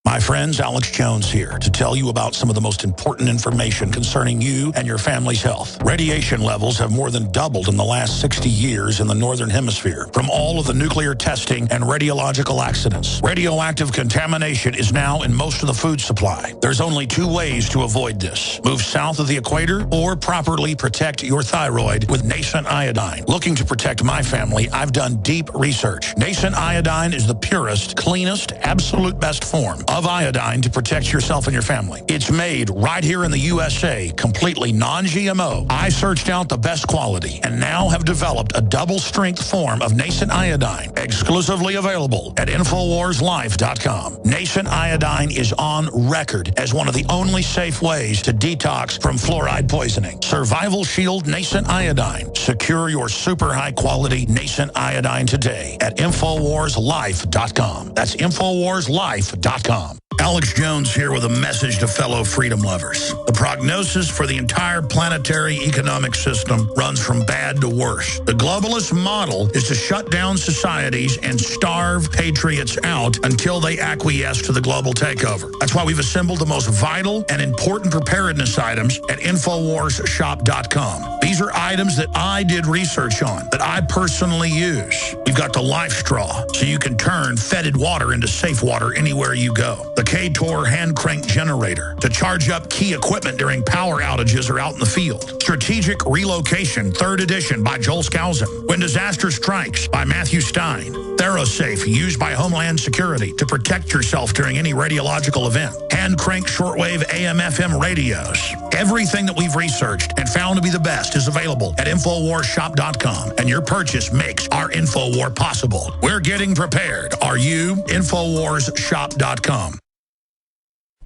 My friends, Alex Jones here to tell you about some of the most important information concerning you and your family's health. Radiation levels have more than doubled in the last 60 years in the Northern Hemisphere from all of the nuclear testing and radiological accidents. Radioactive contamination is now in most of the food supply. There's only 2 ways to avoid this. Move south of the equator or properly protect your thyroid with nascent iodine. Looking to protect my family, I've done deep research. Nascent iodine is the purest, cleanest, absolute best form of iodine to protect yourself and your family. It's made right here in the USA, completely non-GMO. I searched out the best quality and now have developed a double-strength form of nascent iodine, exclusively available at InfoWarsLife.com. Nascent iodine is on record as one of the only safe ways to detox from fluoride poisoning. Survival Shield Nascent Iodine. Secure your super high-quality nascent iodine today at InfoWarsLife.com. That's InfoWarsLife.com. Alex Jones here with a message to fellow freedom lovers. The prognosis for the entire planetary economic system runs from bad to worse. The globalist model is to shut down societies and starve patriots out until they acquiesce to the global takeover. That's why we've assembled the most vital and important preparedness items at InfoWarsShop.com. These are items that I did research on, that I personally use. We've got the Life Straw, so you can turn fetid water into safe water anywhere you go. The K-Tor hand crank generator to charge up key equipment during power outages or out in the field. Strategic Relocation, 3rd edition by Joel Skousen. When Disaster Strikes by Matthew Stein. TheraSafe, used by Homeland Security to protect yourself during any radiological event. Hand crank shortwave AM/FM radios. Everything that we've researched and found to be the best is available at InfoWarsShop.com, and your purchase makes our InfoWar possible. We're getting prepared. Are you? InfoWarsShop.com.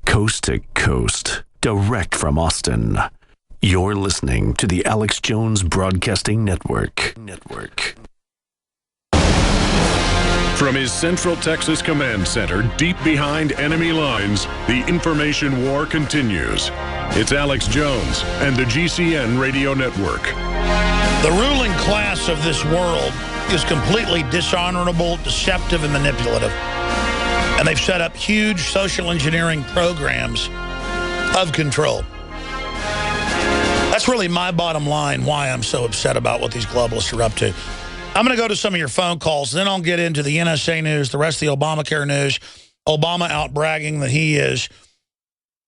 Coast to coast, direct from Austin. You're listening to the Alex Jones Broadcasting Network. From his Central Texas Command Center, deep behind enemy lines, the information war continues. It's Alex Jones and the GCN Radio Network. The ruling class of this world is completely dishonorable, deceptive, and manipulative. And they've set up huge social engineering programs of control. That's really my bottom line, why I'm so upset about what these globalists are up to. I'm going to go to some of your phone calls, then I'll get into the NSA news, the rest of the Obamacare news. Obama out bragging that he is,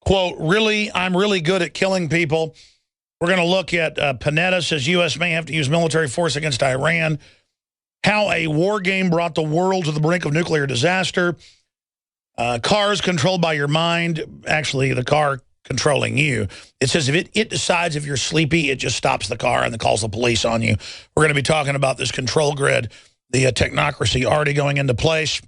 quote, I'm really good at killing people. We're going to look at Panetta says U.S. may have to use military force against Iran. How a war game brought the world to the brink of nuclear disaster. Cars controlled by your mind. Actually, the car controlling you. It says if it decides if you're sleepy, it just stops the car and then calls the police on you. We're going to be talking about this control grid, the technocracy already going into place.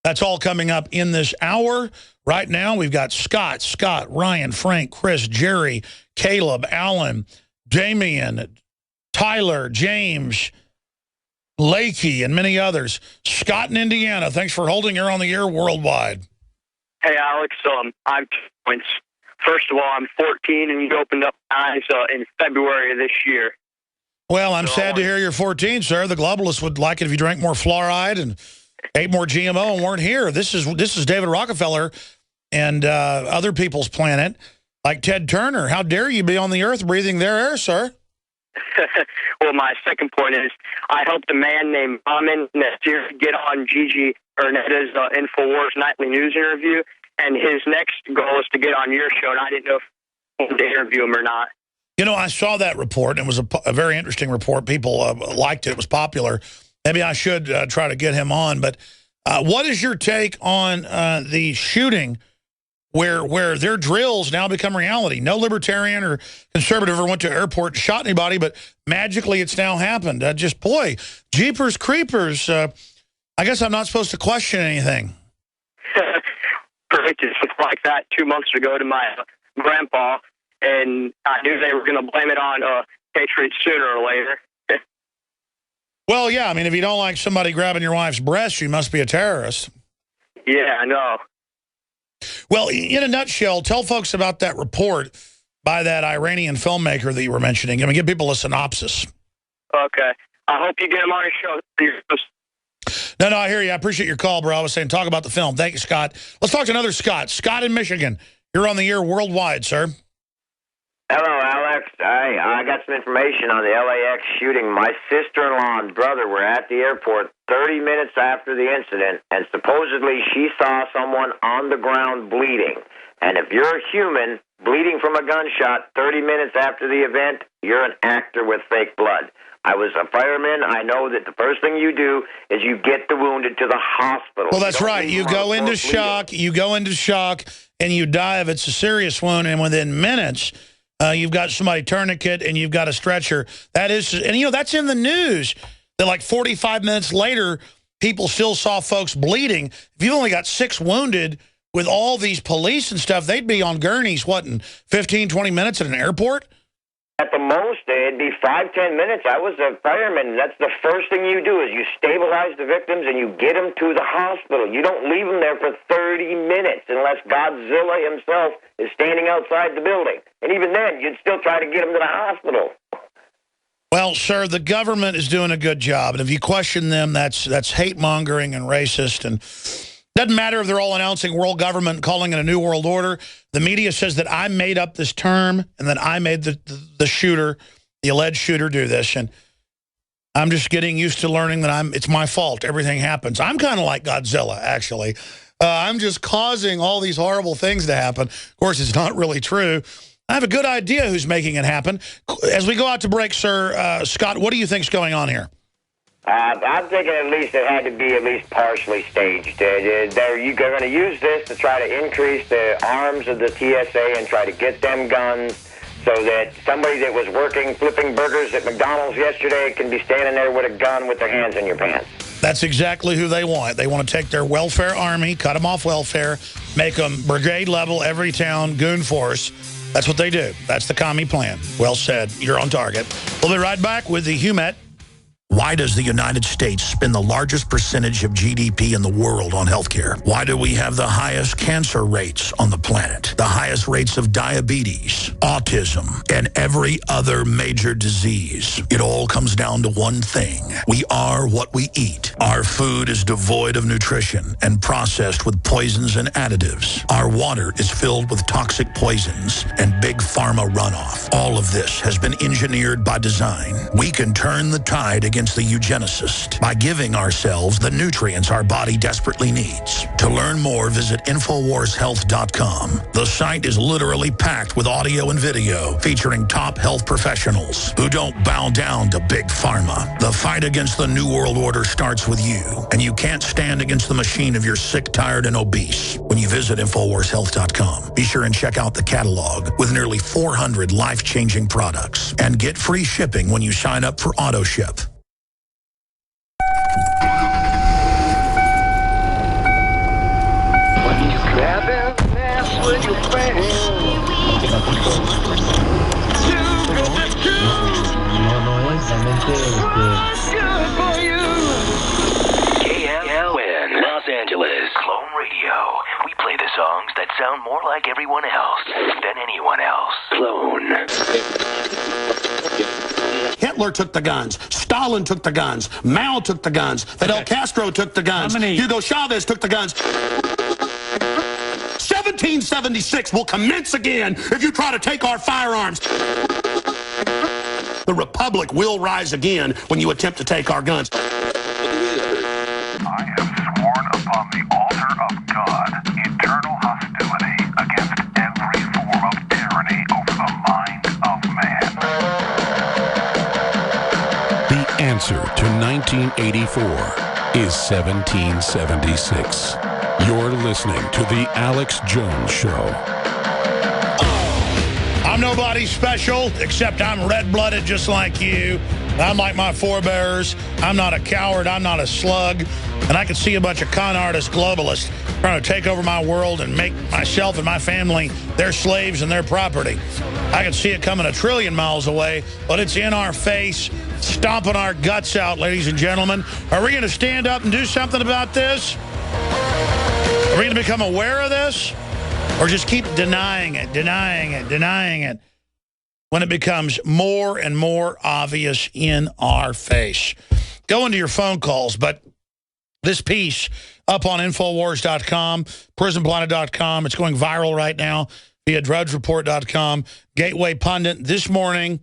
That's all coming up in this hour. Right now, we've got Scott, Ryan, Frank, Chris, Jerry, Caleb, Alan, Damian, Tyler, James, Lakey, and many others. Scott in Indiana, thanks for holding. You're on the air worldwide. Hey, Alex, I have 2 points. First of all, I'm 14, and you opened up my eyes in February of this year. Well, I'm sad to hear you're 14, sir. The globalists would like it if you drank more fluoride and ate more GMO and weren't here. This is David Rockefeller and other people's planet, like Ted Turner. How dare you be on the earth breathing their air, sir? Well, my second point is I helped a man named Amin Nasir get on Gigi Ernetta's InfoWars nightly news interview, and his next goal is to get on your show, and I didn't know if I wanted to interview him or not. You know, I saw that report, and it was a very interesting report. People liked it. It was popular. Maybe I should try to get him on. But what is your take on the shooting where their drills now become reality? No libertarian or conservative ever went to an airport and shot anybody, but magically it's now happened. Just, boy, jeepers creepers. I guess I'm not supposed to question anything. Predicted something like that 2 months ago to my grandpa, and I knew they were going to blame it on patriots sooner or later. Well, yeah, I mean, if you don't like somebody grabbing your wife's breast, you must be a terrorist. Yeah, I know. Well, in a nutshell, tell folks about that report by that Iranian filmmaker that you were mentioning. I mean, give people a synopsis. Okay. I hope you get him on your show. No, I hear you. I appreciate your call, bro. I was saying talk about the film. Thank you, Scott. Let's talk to another Scott. Scott in Michigan. You're on the air worldwide, sir. Hello, Alex. I got some information on the L.A.X. shooting. My sister-in-law and brother were at the airport 30 minutes after the incident, and supposedly she saw someone on the ground bleeding. And if you're a human bleeding from a gunshot 30 minutes after the event, you're an actor with fake blood. I was a fireman. I know that the first thing you do is you get the wounded to the hospital. Well, that's right. You go into shock. You go into shock, and you die if it's a serious wound. And within minutes, you've got somebody tourniquet, and you've got a stretcher. That is, and you know that's in the news. That like 45 minutes later, people still saw folks bleeding. If you've only got 6 wounded with all these police and stuff, they'd be on gurneys. What, in 15, 20 minutes at an airport? At the most, it'd be 5-10 minutes. I was a fireman. That's the first thing you do is you stabilize the victims and you get them to the hospital. You don't leave them there for 30 minutes unless Godzilla himself is standing outside the building. And even then, you'd still try to get them to the hospital. Well, sir, the government is doing a good job. And if you question them, that's hate-mongering and racist. And doesn't matter if they're all announcing world government, calling it a new world order. The media says that I made up this term and that I made the shooter. the alleged shooter, do this. And I'm just getting used to learning that it's my fault. Everything happens. I'm kind of like Godzilla, actually. I'm just causing all these horrible things to happen. Of course, it's not really true. I have a good idea who's making it happen. As we go out to break, sir, Scott, what do you think's going on here? I'm thinking at least it had to be at least partially staged. You're going to use this to try to increase the arms of the TSA and try to get them guns so that somebody that was working flipping burgers at McDonald's yesterday can be standing there with a gun with their hands in your pants. That's exactly who they want. They want to take their welfare army, cut them off welfare, make them brigade level, every town, goon force. That's what they do. That's the commie plan. Well said. You're on target. We'll be right back with the Humet. Why does the United States spend the largest percentage of GDP in the world on healthcare? Why do we have the highest cancer rates on the planet, the highest rates of diabetes, autism, and every other major disease? It all comes down to one thing. We are what we eat. Our food is devoid of nutrition and processed with poisons and additives. Our water is filled with toxic poisons and big pharma runoff. All of this has been engineered by design. We can turn the tide against the eugenicist by giving ourselves the nutrients our body desperately needs. To learn more, visit InfoWarsHealth.com. The site is literally packed with audio and video featuring top health professionals who don't bow down to big pharma. The fight against the New World Order starts with you, and you can't stand against the machine if you're sick, tired, and obese. When you visit InfoWarsHealth.com, be sure and check out the catalog with nearly 400 life-changing products, and get free shipping when you sign up for AutoShip. KLN, Los Angeles. Clone Radio. We play the songs that sound more like everyone else than anyone else. Clone. Hitler took the guns. Stalin took the guns. Mao took the guns. Fidel Castro took the guns. Hugo Chavez took the guns. 1776 will commence again if you try to take our firearms. The Republic will rise again when you attempt to take our guns. I have sworn upon the altar of God eternal hostility against every form of tyranny over the mind of man. The answer to 1984 is 1776. You're listening to The Alex Jones Show. I'm nobody special, except I'm red-blooded just like you. I'm like my forebears. I'm not a coward. I'm not a slug. And I can see a bunch of con artist globalists trying to take over my world and make myself and my family their slaves and their property. I can see it coming a trillion miles away, but it's in our face, stomping our guts out, ladies and gentlemen. Are we going to stand up and do something about this? Are we going to become aware of this? Or just keep denying it, denying it, denying it when it becomes more and more obvious in our face? Go into your phone calls, but this piece up on Infowars.com, PrisonPlanet.com, it's going viral right now via DrudgeReport.com, Gateway Pundit. This morning,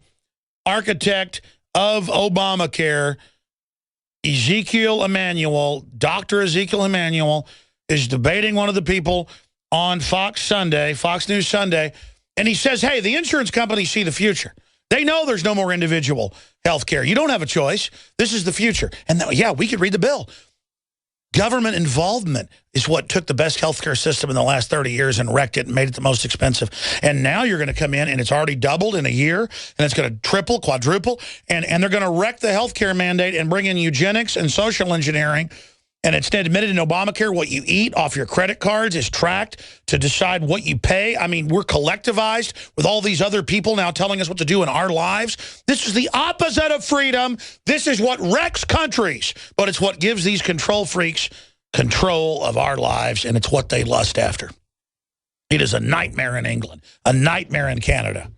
architect of Obamacare, Ezekiel Emanuel, Dr. Ezekiel Emanuel, is debating one of the people on Fox News Sunday, and he says, hey, the insurance companies see the future. They know there's no more individual health care. You don't have a choice. This is the future. And yeah, we could read the bill. Government involvement is what took the best healthcare system in the last 30 years and wrecked it and made it the most expensive. And now you're going to come in, and it's already doubled in a year, and it's going to triple, quadruple, and they're going to wreck the healthcare mandate and bring in eugenics and social engineering. And it's admitted in Obamacare, what you eat off your credit cards is tracked to decide what you pay. I mean, we're collectivized with all these other people now telling us what to do in our lives. This is the opposite of freedom. This is what wrecks countries. But it's what gives these control freaks control of our lives, and it's what they lust after. It is a nightmare in England, a nightmare in Canada.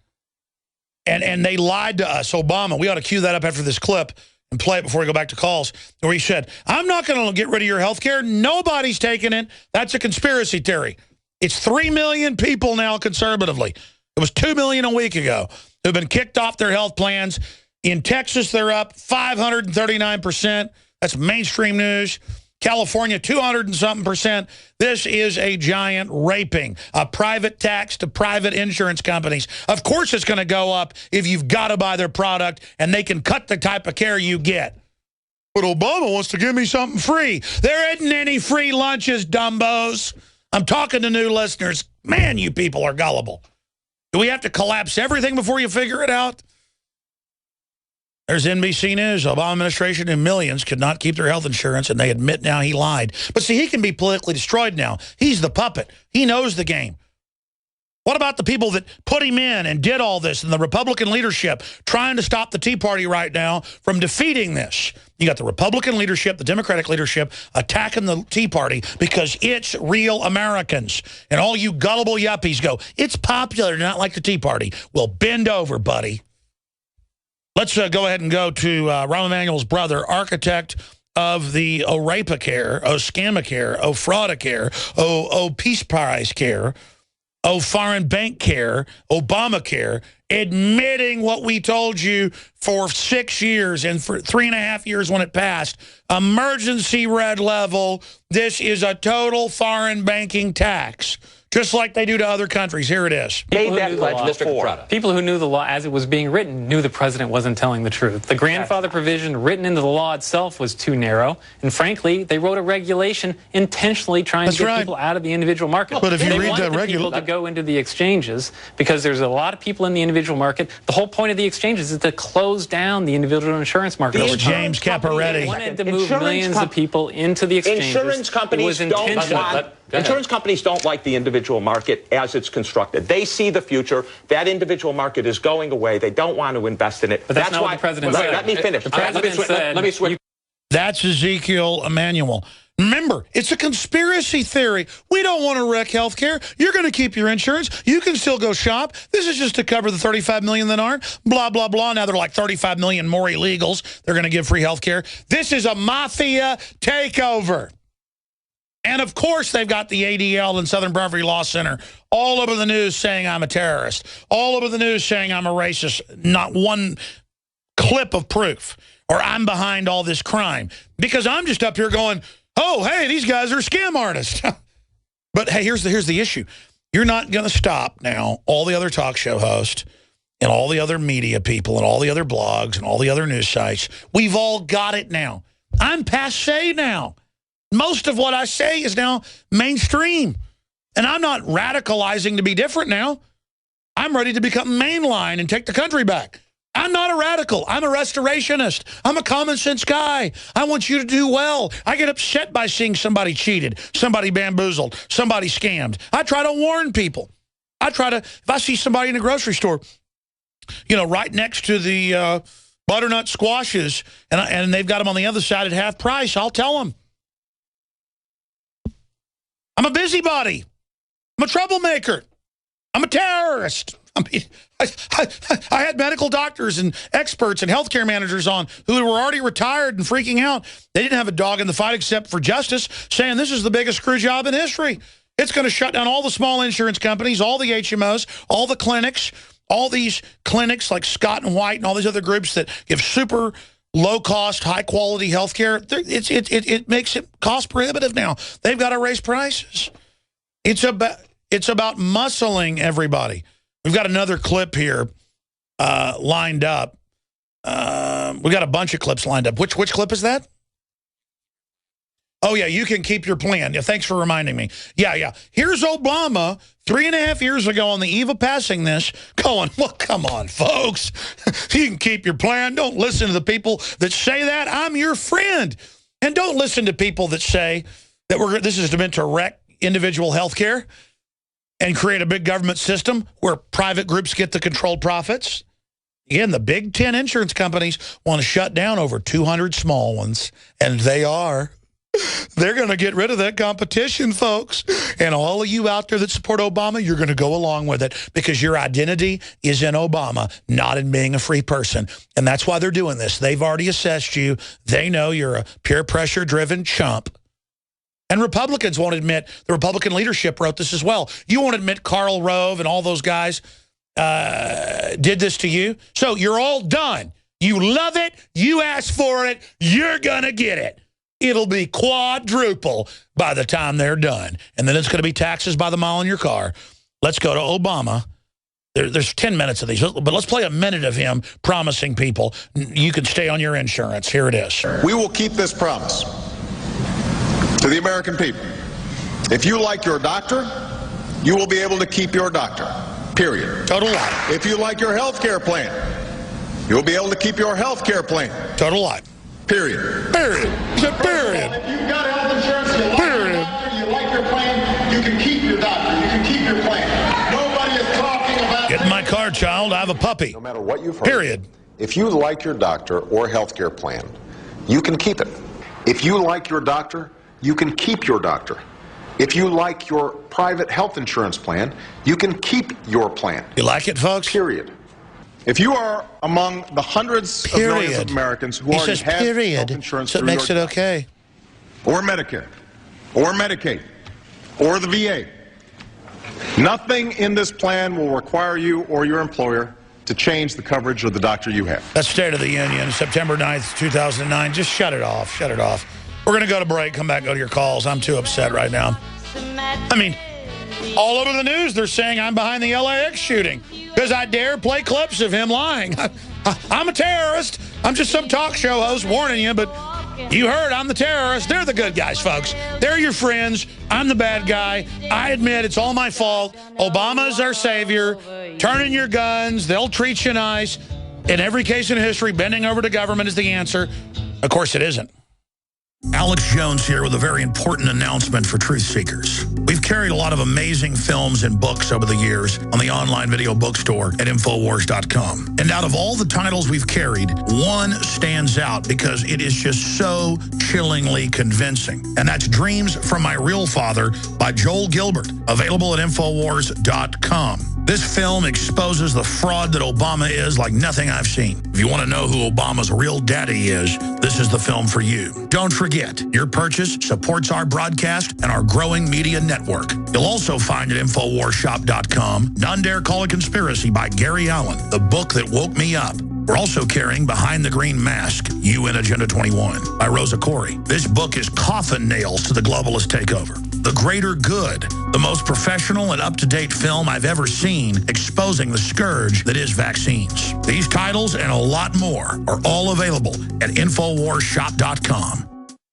And they lied to us. Obama, we ought to cue that up after this clip and play it before we go back to calls, where he said, I'm not going to get rid of your health care. Nobody's taking it. That's a conspiracy theory. It's 3 million people now conservatively. It was 2 million a week ago who've been kicked off their health plans. In Texas, they're up 539%. That's mainstream news. California, 200 and something percent. This is a giant raping, a private tax to private insurance companies. Of course it's going to go up if you've got to buy their product and they can cut the type of care you get. But Obama wants to give me something free. There isn't any free lunches, dumbos. I'm talking to new listeners. Man, you people are gullible. Do we have to collapse everything before you figure it out? There's NBC News. Obama administration and millions could not keep their health insurance, and they admit now he lied. But see, he can be politically destroyed now. He's the puppet. He knows the game. What about the people that put him in and did all this, and the Republican leadership trying to stop the Tea Party right now from defeating this? You got the Republican leadership, the Democratic leadership attacking the Tea Party because it's real Americans. And all you gullible yuppies go, it's popular, not like the Tea Party. Well, bend over, buddy. Let's go ahead and go to Rahm Emanuel's brother, architect of the Rapacare, Scamacare, Fraudacare, Peace Prize care, foreign bank care, Obamacare, admitting what we told you for 6 years and for 3.5 years when it passed. Emergency red level. This is a total foreign banking tax. Just like they do to other countries. Here it is. People who knew the law as it was being written knew the president wasn't telling the truth. The grandfather provision written into the law itself was too narrow. And frankly, they wrote a regulation intentionally trying to get people out of the individual market. But if you read that regulation, people to go into the exchanges because there's a lot of people in the individual market. The whole point of the exchanges is to close down the individual insurance market over time. James Caparetti. They wanted to move millions of people into the exchanges. Insurance companies Insurance companies don't like the individual market as it's constructed. They see the future. That individual market is going away. They don't want to invest in it. But that's not why what the president said. Let me finish. Let me switch. That's Ezekiel Emanuel. Remember, it's a conspiracy theory. We don't want to wreck health care. You're going to keep your insurance. You can still go shop. This is just to cover the 35 million that aren't. Blah, blah, blah. Now they're like 35 million more illegals. They're going to give free health care. This is a mafia takeover. And, of course, they've got the ADL and Southern Poverty Law Center all over the news saying I'm a terrorist, all over the news saying I'm a racist, not one clip of proof, or I'm behind all this crime. Because I'm just up here going, oh, hey, these guys are scam artists. But, hey, here's the issue. You're not going to stop now all the other talk show hosts and all the other media people and all the other blogs and all the other news sites. We've all got it now. I'm passé now. Most of what I say is now mainstream. And I'm not radicalizing to be different now. I'm ready to become mainline and take the country back. I'm not a radical. I'm a restorationist. I'm a common sense guy. I want you to do well. I get upset by seeing somebody cheated, somebody bamboozled, somebody scammed. I try to warn people. If I see somebody in the grocery store, you know, right next to the butternut squashes, and they've got them on the other side at half price, I'll tell them. I'm a busybody. I'm a troublemaker. I'm a terrorist. I mean, I had medical doctors and experts and healthcare managers on who were already retired and freaking out. They didn't have a dog in the fight except for justice, saying this is the biggest screw job in history. It's going to shut down all the small insurance companies, all the HMOs, all the clinics, all these clinics like Scott and White and all these other groups that give super low-cost, high-quality health care. It makes it cost-prohibitive now. They've got to raise prices. It's about muscling everybody. We've got another clip here lined up. We've got a bunch of clips lined up. Which clip is that? Oh, yeah, you can keep your plan. Yeah, thanks for reminding me. Yeah. Here's Obama 3.5 years ago on the eve of passing this going, well, come on, folks. You can keep your plan. Don't listen to the people that say that. I'm your friend. And don't listen to people that say that this is meant to wreck individual health care and create a big government system where private groups get the controlled profits. Again, the big 10 insurance companies want to shut down over 200 small ones, and they are. They're going to get rid of that competition, folks. And all of you out there that support Obama, you're going to go along with it because your identity is in Obama, not in being a free person. And that's why they're doing this. They've already assessed you. They know you're a peer pressure-driven chump. And Republicans won't admit, the Republican leadership wrote this as well. You won't admit Karl Rove and all those guys did this to you. So you're all done. You love it. You asked for it. You're going to get it. It'll be quadruple by the time they're done. And then it's going to be taxes by the mile in your car. Let's go to Obama. There's 10 minutes of these, but let's play a minute of him promising people you can stay on your insurance. Here it is. We will keep this promise to the American people. If you like your doctor, you will be able to keep your doctor, period. Total lie. If you like your health care plan, you'll be able to keep your health care plan. Total lie. Period. Period. He said period. If you've got health insurance, you like your doctor, you like your plan, you can keep your doctor, you can keep your plan. Nobody is talking about... Get in my car, child. I have a puppy. No matter what you've heard. Period. If you like your doctor or health care plan, you can keep it. If you like your doctor, you can keep your doctor. If you like your private health insurance plan, you can keep your plan. You like it, folks? Period. If you are among the hundreds of millions of Americans who already have health insurance so it makes it okay. Or Medicare, or Medicaid, or the VA, nothing in this plan will require you or your employer to change the coverage of the doctor you have. That's State of the Union, September 9th, 2009. Just shut it off. Shut it off. We're going to go to break, come back, go to your calls. I'm too upset right now. I mean, all over the news, they're saying I'm behind the L.A.X. shooting because I dare play clips of him lying. I'm a terrorist. I'm just some talk show host warning you, but you heard I'm the terrorist. They're the good guys, folks. They're your friends. I'm the bad guy. I admit it's all my fault. Obama is our savior. Turn in your guns. They'll treat you nice. In every case in history, bending over to government is the answer. Of course, it isn't. Alex Jones here with a very important announcement for truth seekers. We've carried a lot of amazing films and books over the years on the online video bookstore at Infowars.com. And out of all the titles we've carried, one stands out because it is just so chillingly convincing. And that's Dreams from My Real Father by Joel Gilbert, available at Infowars.com. This film exposes the fraud that Obama is like nothing I've seen. If you want to know who Obama's real daddy is, this is the film for you. Don't forget, your purchase supports our broadcast and our growing media network. You'll also find at InfoWarsShop.com, None Dare Call a Conspiracy by Gary Allen, the book that woke me up. We're also carrying Behind the Green Mask, UN Agenda 21 by Rosa Corey. This book is coffin nails to the globalist takeover. The Greater Good, the most professional and up-to-date film I've ever seen exposing the scourge that is vaccines. These titles and a lot more are all available at InfoWarsShop.com.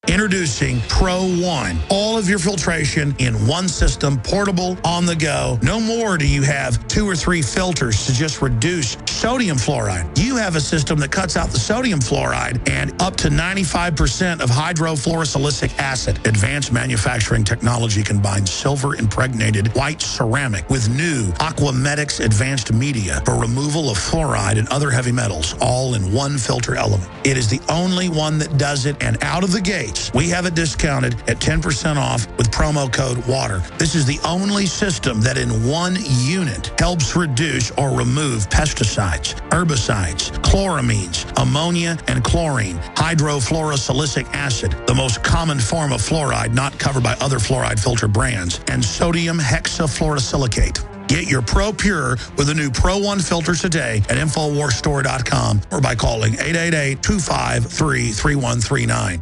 Introducing Pro One. All of your filtration in one system, portable, on the go. No more do you have 2 or 3 filters to just reduce sodium fluoride. You have a system that cuts out the sodium fluoride and up to 95% of hydrofluorosilicic acid. Advanced manufacturing technology combines silver-impregnated white ceramic with new Aquamedics advanced media for removal of fluoride and other heavy metals, all in one filter element. It is the only one that does it, and out of the gate, we have it discounted at 10% off with promo code WATER. This is the only system that in one unit helps reduce or remove pesticides, herbicides, chloramines, ammonia and chlorine, hydrofluorosilicic acid, the most common form of fluoride not covered by other fluoride filter brands, and sodium hexafluorosilicate. Get your Pro Pure with the new Pro One filter today at InfoWarsStore.com or by calling 888-253-3139.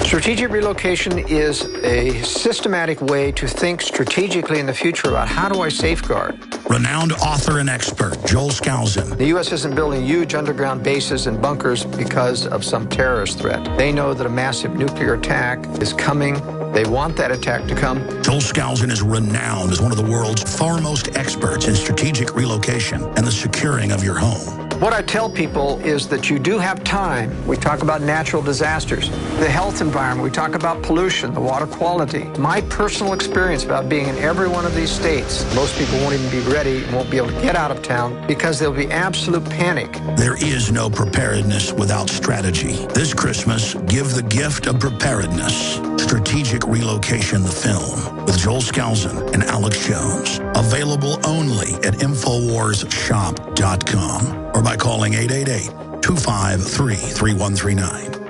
Strategic relocation is a systematic way to think strategically in the future about how do I safeguard. Renowned author and expert, Joel Skousen. The U.S. isn't building huge underground bases and bunkers because of some terrorist threat. They know that a massive nuclear attack is coming. They want that attack to come. Joel Skousen is renowned as one of the world's foremost experts in strategic relocation and the securing of your home. What I tell people is that you do have time. We talk about natural disasters, the health environment. We talk about pollution, the water quality. My personal experience about being in every one of these states, most people won't even be ready, won't be able to get out of town because there'll be absolute panic. There is no preparedness without strategy. This Christmas, give the gift of preparedness. Strategic Relocation, the film, with Joel Skousen and Alex Jones. Available only at InfoWarsShop.com or by calling 888-253-3139.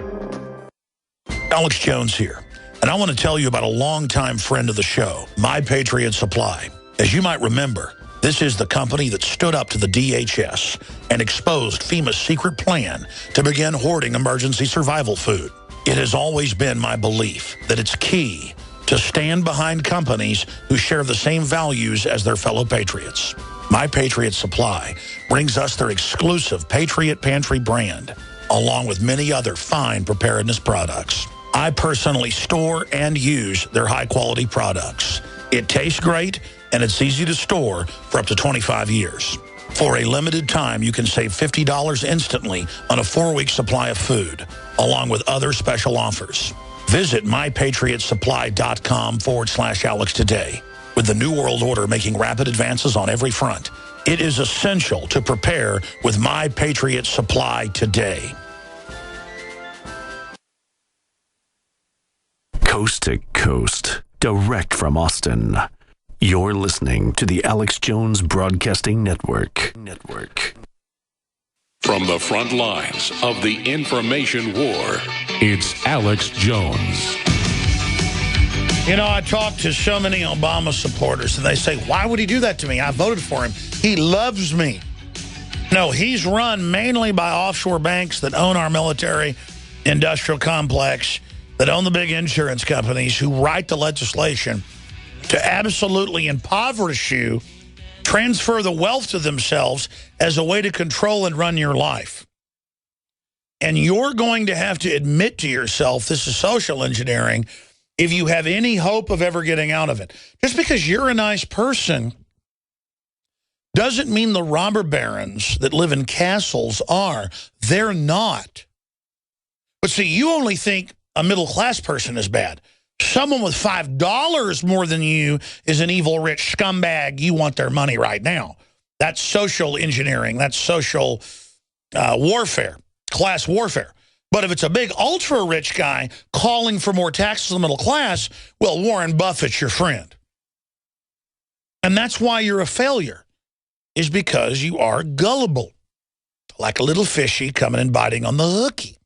Alex Jones here, and I want to tell you about a longtime friend of the show, My Patriot Supply. As you might remember, This is the company that stood up to the DHS and exposed FEMA's secret plan to begin hoarding emergency survival food. It has always been my belief that it's key to stand behind companies who share the same values as their fellow patriots. My Patriot Supply brings us their exclusive Patriot Pantry brand, along with many other fine preparedness products. I personally store and use their high-quality products. It tastes great, and it's easy to store for up to 25 years. For a limited time, you can save $50 instantly on a 4-week supply of food, along with other special offers. Visit mypatriotsupply.com/Alex today. With the New World Order making rapid advances on every front, it is essential to prepare with My Patriot Supply today. Coast to coast, direct from Austin. You're listening to the Alex Jones Broadcasting Network. From the front lines of the information war, it's Alex Jones. You know, I talk to so many Obama supporters, and they say, why would he do that to me? I voted for him. He loves me. No, he's run mainly by offshore banks that own our military industrial complex, that own the big insurance companies who write the legislation to absolutely impoverish you, transfer the wealth to themselves as a way to control and run your life. And you're going to have to admit to yourself this is social engineering if you have any hope of ever getting out of it. Just because you're a nice person doesn't mean the robber barons that live in castles are. They're not. But see, you only think a middle-class person is bad. Someone with $5 more than you is an evil, rich scumbag. You want their money right now. That's social engineering. That's social warfare, class warfare. But if it's a big, ultra-rich guy calling for more taxes on the middle class, well, Warren Buffett's your friend. And that's why you're a failure, is because you are gullible, like a little fishy coming and biting on the hooky.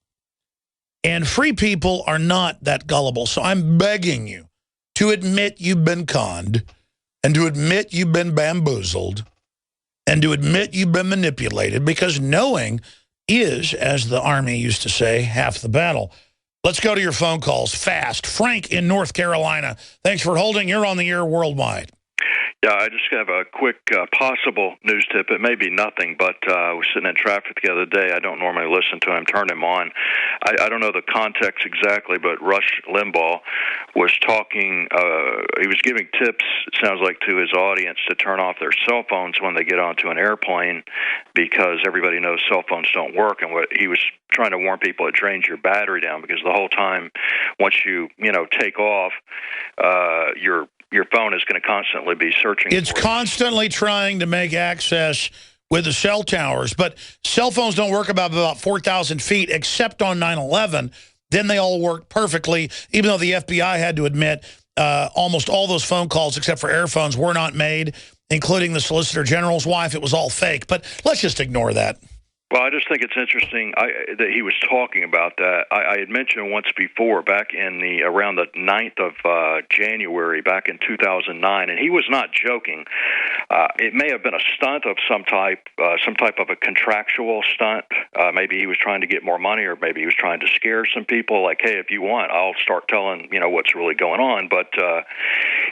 And free people are not that gullible. So I'm begging you to admit you've been conned, and to admit you've been bamboozled, and to admit you've been manipulated, because knowing is, as the Army used to say, half the battle. Let's go to your phone calls fast. Frank in North Carolina. Thanks for holding. You're on the air worldwide. Yeah, I just have a quick possible news tip. It may be nothing, but I was sitting in traffic the other day. I don't normally listen to him, turn him on. I don't know the context exactly, but Rush Limbaugh was talking, he was giving tips, it sounds like, to his audience to turn off their cell phones when they get onto an airplane, because everybody knows cell phones don't work. And what he was trying to warn people, it drains your battery down, because the whole time, once you take off, your phone is going to constantly be searching. It's constantly trying to make access with the cell towers, but cell phones don't work about 4,000 feet, except on 9/11. Then they all work perfectly, even though the FBI had to admit almost all those phone calls, except for airphones, were not made, including the Solicitor General's wife. It was all fake. But let's just ignore that. Well, I just think it's interesting that he was talking about that. I had mentioned once before, back in around the 9th of January, back in 2009, and he was not joking. It may have been a stunt of some type of a contractual stunt. Maybe he was trying to get more money, or maybe he was trying to scare some people, like, hey, if you want, I'll start telling what's really going on. But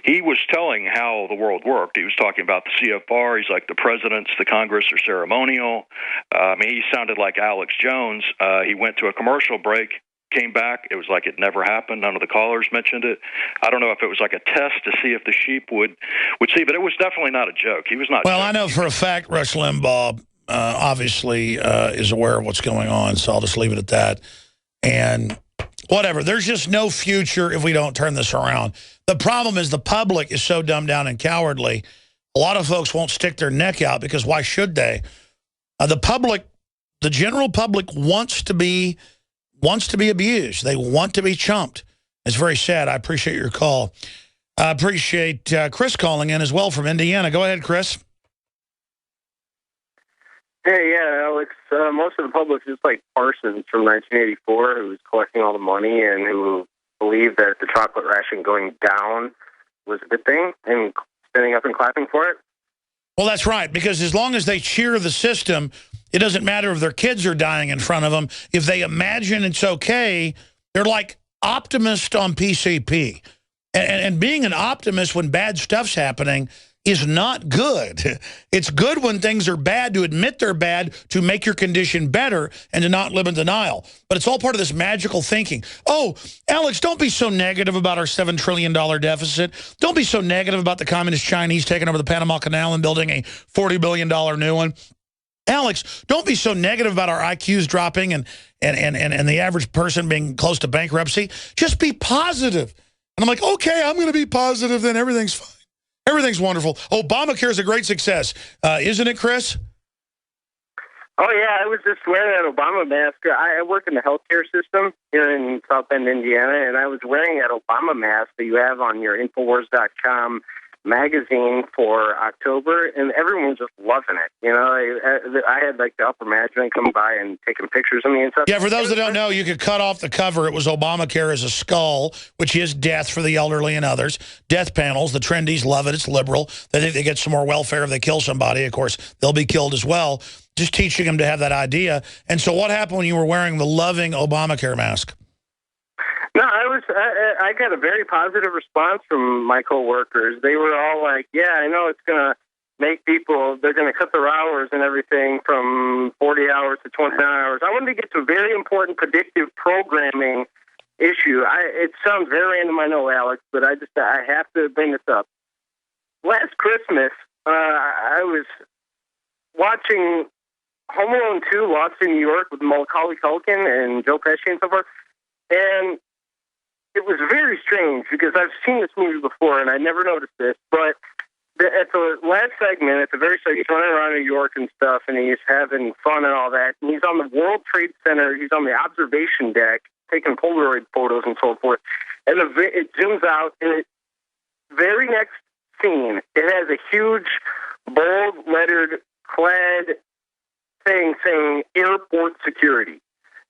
he was telling how the world worked. He was talking about the CFR. He's like, the presidents, the Congress are ceremonial. He sounded like Alex Jones. He went to a commercial break, came back. It was like it never happened. None of the callers mentioned it. I don't know if it was like a test to see if the sheep would see, but it was definitely not a joke. He was not. Well, joking. I know for a fact Rush Limbaugh obviously is aware of what's going on, so I'll just leave it at that. And whatever. There's just no future if we don't turn this around. The problem is the public is so dumbed down and cowardly. A lot of folks won't stick their neck out, because why should they? The general public wants to be abused. They want to be chumped. It's very sad. I appreciate your call. I appreciate Chris calling in as well from Indiana. Go ahead, Chris. Hey, yeah, Alex. Most of the public is like Parsons from 1984, who was collecting all the money and who believed that the chocolate ration going down was a good thing and standing up and clapping for it. Well, that's right, because as long as they cheer the system, it doesn't matter if their kids are dying in front of them. If they imagine it's okay, they're like optimists on PCP. And being an optimist when bad stuff's happening is not good. It's good when things are bad to admit they're bad, to make your condition better, and to not live in denial. But it's all part of this magical thinking. Oh, Alex, don't be so negative about our $7 trillion deficit. Don't be so negative about the communist Chinese taking over the Panama Canal and building a $40 billion new one. Alex, don't be so negative about our IQs dropping and the average person being close to bankruptcy. Just be positive. And I'm like, okay, I'm going to be positive, then everything's fine. Everything's wonderful. Obamacare is a great success. Isn't it, Chris? Oh, yeah, I was just wearing that Obama mask. I work in the healthcare system here in South Bend, Indiana, and I was wearing that Obama mask that you have on your Infowars.com magazine for October, and everyone was just loving it. You know, I had like the upper management come by and taking pictures of me and stuff. Yeah, for those that don't know, you could cut off the cover. It was Obamacare as a skull, which is death for the elderly and others. Death panels, the trendies love it. It's liberal. They think they get some more welfare if they kill somebody. Of course, they'll be killed as well. Just teaching them to have that idea. And so what happened when you were wearing the loving Obamacare mask? No, I got a very positive response from my coworkers. They were all like, yeah, I know it's going to make people, they're going to cut their hours and everything from 40 hours to 29 hours. I wanted to get to a very important predictive programming issue. It sounds very random, I know, Alex, but I have to bring this up. Last Christmas, I was watching Home Alone 2, Lost in New York with Macaulay Culkin and Joe Pesci and so forth, and it was very strange because I've seen this movie before and I never noticed this, but at the last segment, at the very start, he's running around New York and stuff, and he's having fun and all that, and he's on the World Trade Center, he's on the observation deck, taking Polaroid photos and so forth, and it zooms out, and very next scene, it has a huge, bold-lettered, clad thing saying airport security.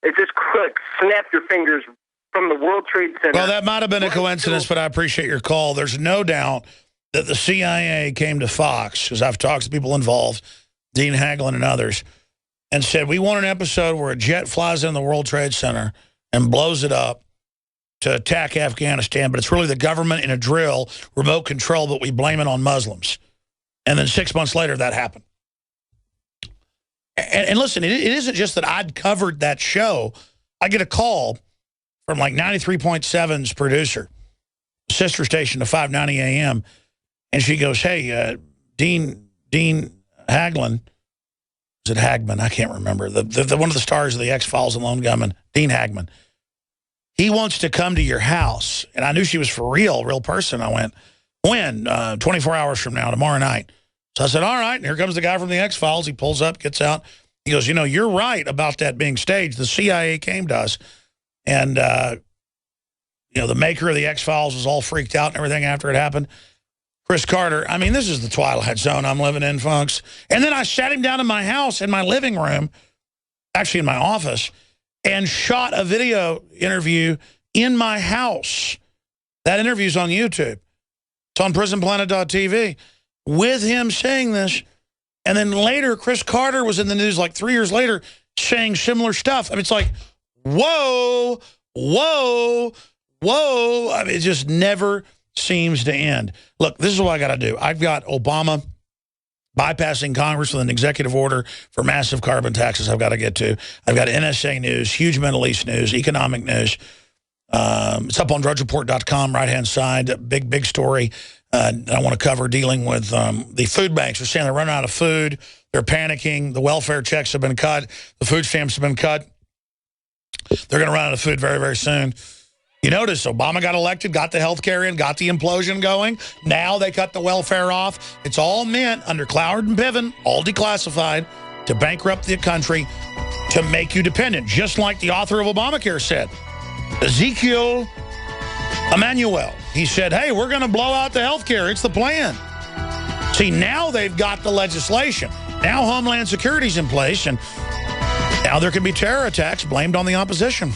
It just clicks, snap your fingers from the World Trade Center. Well, that might have been a coincidence, but I appreciate your call. There's no doubt that the CIA came to Fox, because I've talked to people involved, Dean Haglund and others, and said, we want an episode where a jet flies in the World Trade Center and blows it up to attack Afghanistan, but it's really the government in a drill, remote control, but we blame it on Muslims. And then 6 months later, that happened. And listen, it isn't just that I'd covered that show. I get a call from like 93.7's producer, sister station to 590 AM, and she goes, hey, Dean Haglund, is it Hagman? I can't remember. The one of the stars of the X-Files and Lone Gunman, Dean Hagman. He wants to come to your house. And I knew she was for real person. I went, when? 24 hours from now, tomorrow night. So I said, all right, and here comes the guy from the X-Files. He pulls up, gets out. He goes, you know, you're right about that being staged. The CIA came to us. And, you know, the maker of the X-Files was all freaked out and everything after it happened. Chris Carter, I mean, this is the Twilight Zone I'm living in, folks. And then I sat him down in my house, in my living room, actually in my office, and shot a video interview in my house. That interview's on YouTube. It's on prisonplanet.tv with him saying this. And then later, Chris Carter was in the news like 3 years later saying similar stuff. I mean, it's like, whoa, whoa, whoa. I mean, it just never seems to end. Look, this is what I got to do. I've got Obama bypassing Congress with an executive order for massive carbon taxes I've got to get to. I've got NSA news, huge Middle East news, economic news. It's up on drudgereport.com, right-hand side. Big story I want to cover dealing with the food banks. They're saying they're running out of food. They're panicking. The welfare checks have been cut. The food stamps have been cut. They're going to run out of food very, very soon. You notice Obama got elected, got the health care in, got the implosion going. Now they cut the welfare off. It's all meant under Cloward and Piven, all declassified, to bankrupt the country, to make you dependent, just like the author of Obamacare said. Ezekiel Emanuel. He said, hey, we're going to blow out the health care. It's the plan. See, now they've got the legislation. Now Homeland Security's in place, and now there can be terror attacks blamed on the opposition.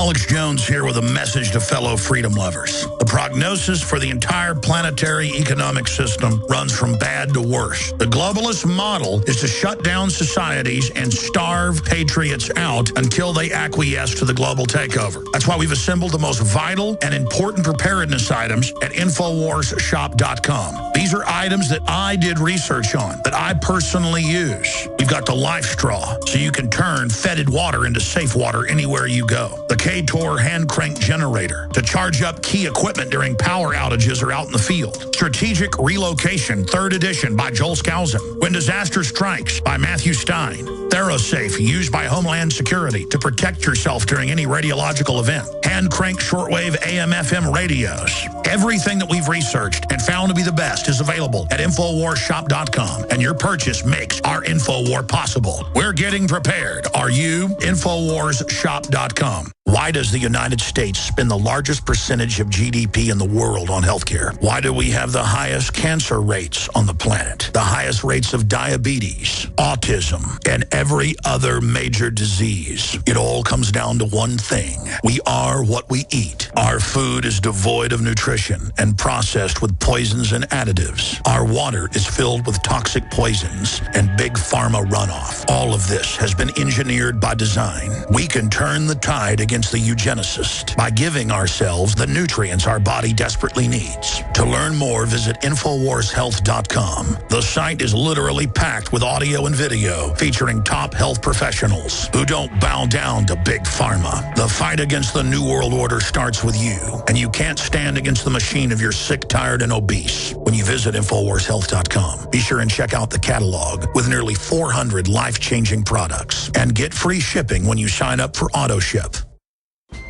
Alex Jones here with a message to fellow freedom lovers. The prognosis for the entire planetary economic system runs from bad to worse. The globalist model is to shut down societies and starve patriots out until they acquiesce to the global takeover. That's why we've assembled the most vital and important preparedness items at InfoWarsShop.com. These are items that I did research on, that I personally use. We've got the life straw, so you can turn fetid water into safe water anywhere you go. The K-Tor hand crank generator to charge up key equipment during power outages or out in the field. Strategic Relocation, 3rd edition by Joel Skousen. When Disaster Strikes by Matthew Stein. TheraSafe, used by Homeland Security to protect yourself during any radiological event. Hand crank shortwave AM/FM radios. Everything that we've researched and found to be the best is available at InfoWarsShop.com, and your purchase makes our InfoWar possible. We're getting prepared. Are you? InfoWarsShop.com. Why does the United States spend the largest percentage of GDP in the world on healthcare? Why do we have the highest cancer rates on the planet, the highest rates of diabetes, autism, and every other major disease? It all comes down to one thing. We are what we eat. Our food is devoid of nutrition and processed with poisons and additives. Our water is filled with toxic poisons and big pharma runoff. All of this has been engineered by design. We can turn the tide against the eugenicist by giving ourselves the nutrients our body desperately needs. To learn more, visit InfoWarsHealth.com. The site is literally packed with audio and video featuring top health professionals who don't bow down to big pharma. The fight against the New World Order starts with you, and you can't stand against the machine if you're sick, tired, and obese. When you visit InfoWarsHealth.com, be sure and check out the catalog with nearly 400 life-changing products, and get free shipping when you sign up for AutoShip.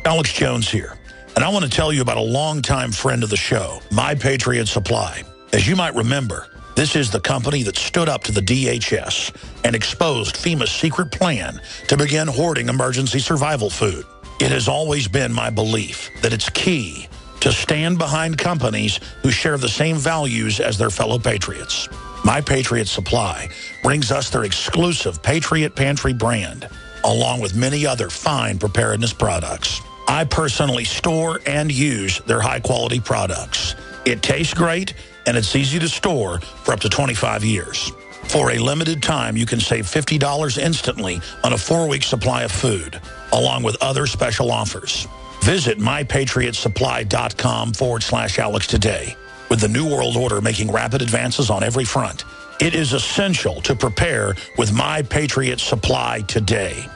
Alex Jones here, and I want to tell you about a longtime friend of the show, My Patriot Supply. As you might remember, this is the company that stood up to the DHS and exposed FEMA's secret plan to begin hoarding emergency survival food. It has always been my belief that it's key to stand behind companies who share the same values as their fellow patriots. My Patriot Supply brings us their exclusive Patriot Pantry brand, along with many other fine preparedness products. I personally store and use their high-quality products. It tastes great, and it's easy to store for up to 25 years. For a limited time, you can save $50 instantly on a 4-week supply of food, along with other special offers. Visit mypatriotsupply.com/Alex today. With the New World Order making rapid advances on every front, it is essential to prepare with My Patriot Supply today.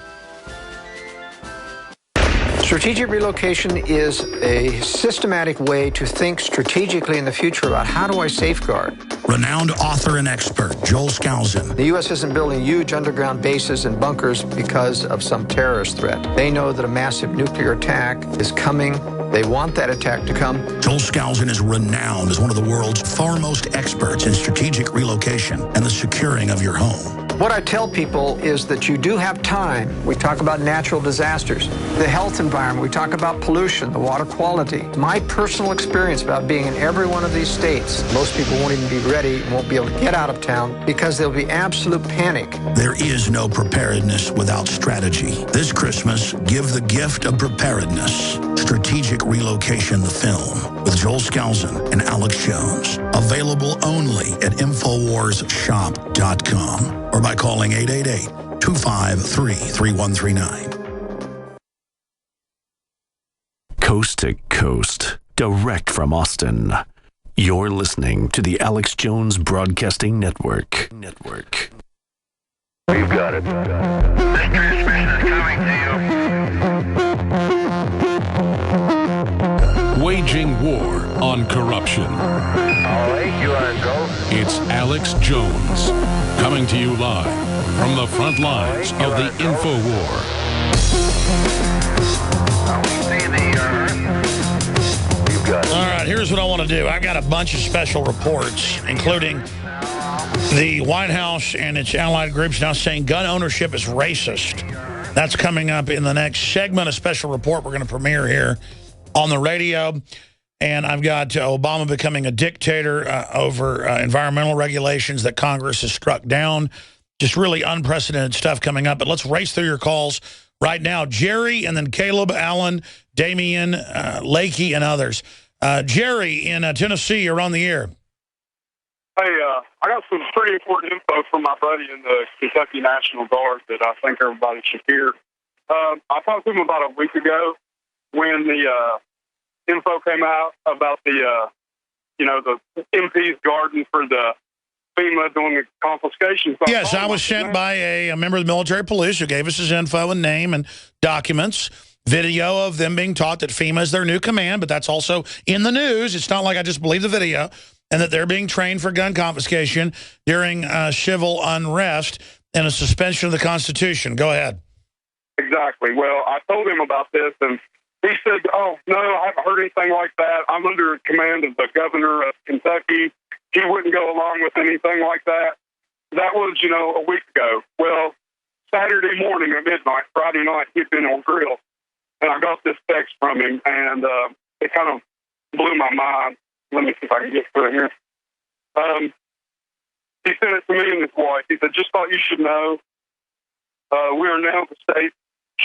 Strategic relocation is a systematic way to think strategically in the future about how do I safeguard. Renowned author and expert Joel Skousen. The U.S. isn't building huge underground bases and bunkers because of some terrorist threat. They know that a massive nuclear attack is coming. They want that attack to come. Joel Skousen is renowned as one of the world's foremost experts in strategic relocation and the securing of your home. What I tell people is that you do have time. We talk about natural disasters, the health environment. We talk about pollution, the water quality. My personal experience about being in every one of these states, most people won't even be ready, won't be able to get out of town because there'll be absolute panic. There is no preparedness without strategy. This Christmas, give the gift of preparedness. Strategic Relocation, the film, with Joel Skousen and Alex Jones. Available only at InfoWarsShop.com or by calling 888-253-3139. Coast to coast, direct from Austin. You're listening to the Alex Jones Broadcasting Network. We've got it. This transmission is coming to you. Waging war on corruption. All right, you are go. It's Alex Jones, coming to you live from the front lines of the InfoWar. All right, here's what I want to do. I got a bunch of special reports, including the White House and its allied groups now saying gun ownership is racist. That's coming up in the next segment, a special report we're going to premiere here on the radio. And I've got Obama becoming a dictator over environmental regulations that Congress has struck down. Just really unprecedented stuff coming up. But let's race through your calls right now. Jerry and then Caleb, Alan, Damian, Lakey, and others. Jerry in Tennessee, you're on the air. Hey, I got some pretty important info from my buddy in the Kentucky National Guard that I think everybody should hear. I talked to him about a week ago when the info came out about the MP's garden for the FEMA doing the confiscation. So yes, I was sent by a member of the military police who gave us his info and name and documents. Video of them being taught that FEMA is their new command, but that's also in the news. It's not like I just believe the video. And that they're being trained for gun confiscation during civil unrest and a suspension of the Constitution. Go ahead. Exactly. Well, I told him about this, and he said, oh, no, I haven't heard anything like that. I'm under command of the governor of Kentucky. He wouldn't go along with anything like that. That was, a week ago. Well, Saturday morning at midnight, Friday night, he'd been on grill. And I got this text from him, and it kind of blew my mind. Let me see if I can get through it here. He sent it to me and his wife. He said, just thought you should know, we are now the state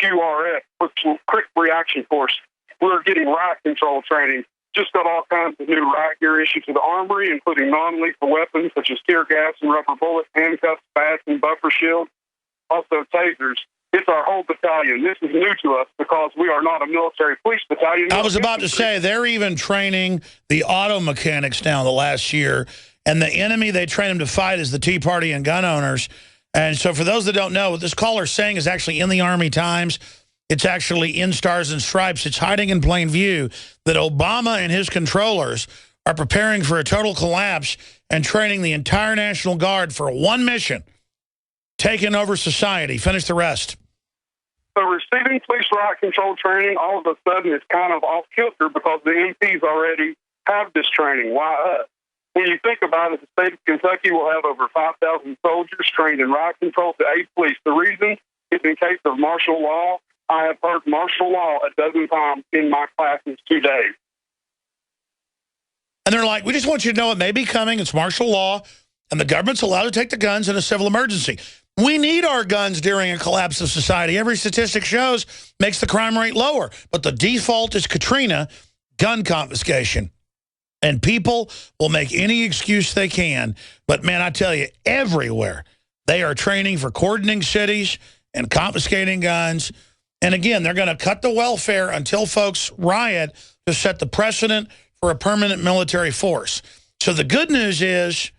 QRF, Quick Reaction Force. We're getting riot control training. Just got all kinds of new riot gear issued to the armory, including non-lethal weapons such as tear gas and rubber bullets, handcuffs, bats, and buffer shields. Also tasers. It's our whole battalion. This is new to us because we are not a military police battalion. I was about to say, they're even training the auto mechanics now the last year, and the enemy they train them to fight is the Tea Party and gun owners. And so for those that don't know, what this caller's saying is actually in the Army Times. It's actually in Stars and Stripes. It's hiding in plain view that Obama and his controllers are preparing for a total collapse and training the entire National Guard for one mission, taking over society. Finish the rest. So receiving police riot control training all of a sudden is kind of off kilter because the MPs already have this training. Why us? When you think about it, the state of Kentucky will have over 5,000 soldiers trained in riot control to aid police. The reason is in case of martial law. I have heard martial law a dozen times in my classes today. And they're like, we just want you to know it may be coming. It's martial law, and the government's allowed to take the guns in a civil emergency. We need our guns during a collapse of society. Every statistic shows makes the crime rate lower. But the default is Katrina, gun confiscation. And people will make any excuse they can. But, man, I tell you, everywhere they are training for cordoning cities and confiscating guns. And, again, they're going to cut the welfare until folks riot to set the precedent for a permanent military force. So the good news is,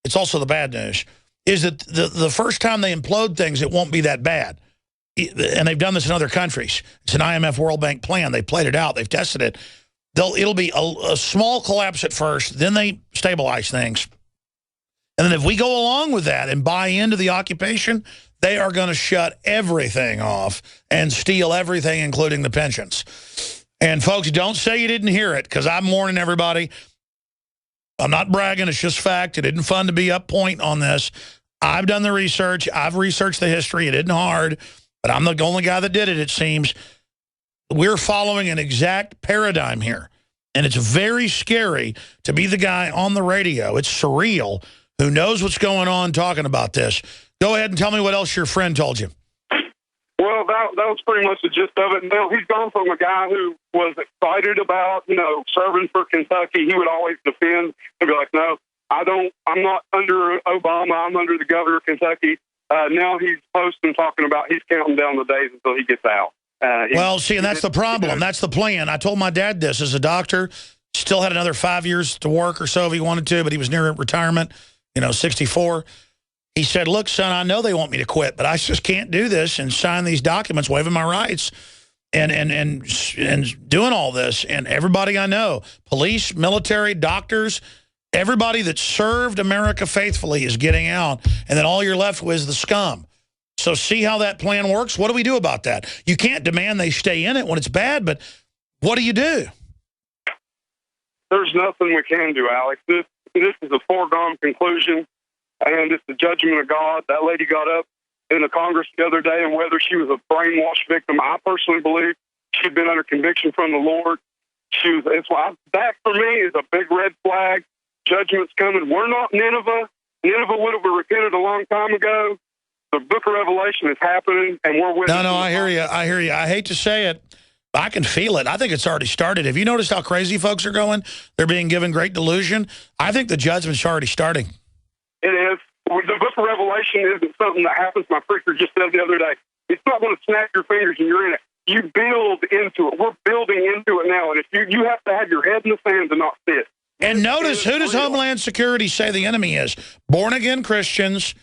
it's also the bad news, is that the first time they implode things, it won't be that bad. And they've done this in other countries. It's an IMF World Bank plan. They've played it out. They've tested it. It'll be a small collapse at first. Then they stabilize things. And then if we go along with that and buy into the occupation, they are going to shut everything off and steal everything, including the pensions. And, folks, don't say you didn't hear it, because I'm warning everybody. I'm not bragging. It's just fact. It isn't fun to be up point on this. I've done the research. I've researched the history. It isn't hard, but I'm the only guy that did it, it seems. We're following an exact paradigm here, and it's very scary to be the guy on the radio. It's surreal, who knows what's going on talking about this. Go ahead and tell me what else your friend told you. Well, that was pretty much the gist of it. Now, he's gone from a guy who was excited about, serving for Kentucky. He would always defend and be like, no, I'm not under Obama. I'm under the governor of Kentucky. Now he's posting, talking about he's counting down the days until he gets out. Well, see, and that's the problem. That's the plan. I told my dad this as a doctor. Still had another 5 years to work or so if he wanted to, but he was near retirement, 64. He said, look, son, I know they want me to quit, but I just can't do this and sign these documents waiving my rights and doing all this. And everybody I know, police, military, doctors, everybody that served America faithfully is getting out. And then all you're left with is the scum. So see how that plan works? What do we do about that? You can't demand they stay in it when it's bad, but what do you do? There's nothing we can do, Alex. This is a foregone conclusion. And it's the judgment of God. That lady got up in the Congress the other day, and whether she was a brainwash victim, I personally believe she'd been under conviction from the Lord. That, for me, is a big red flag. Judgment's coming. We're not Nineveh. Nineveh would have repented a long time ago. The book of Revelation is happening, and we're with. No, I hear you. I hear you. I hate to say it. I can feel it. I think it's already started. Have you noticed how crazy folks are going? They're being given great delusion. I think the judgment's already starting. It is. The book of Revelation isn't something that happens. My preacher just said the other day. It's not going to snap your fingers and you're in it. You build into it. We're building into it now. And if you have to have your head in the sand to not see it. And notice, who does Homeland Security say the enemy is? Born-again Christians,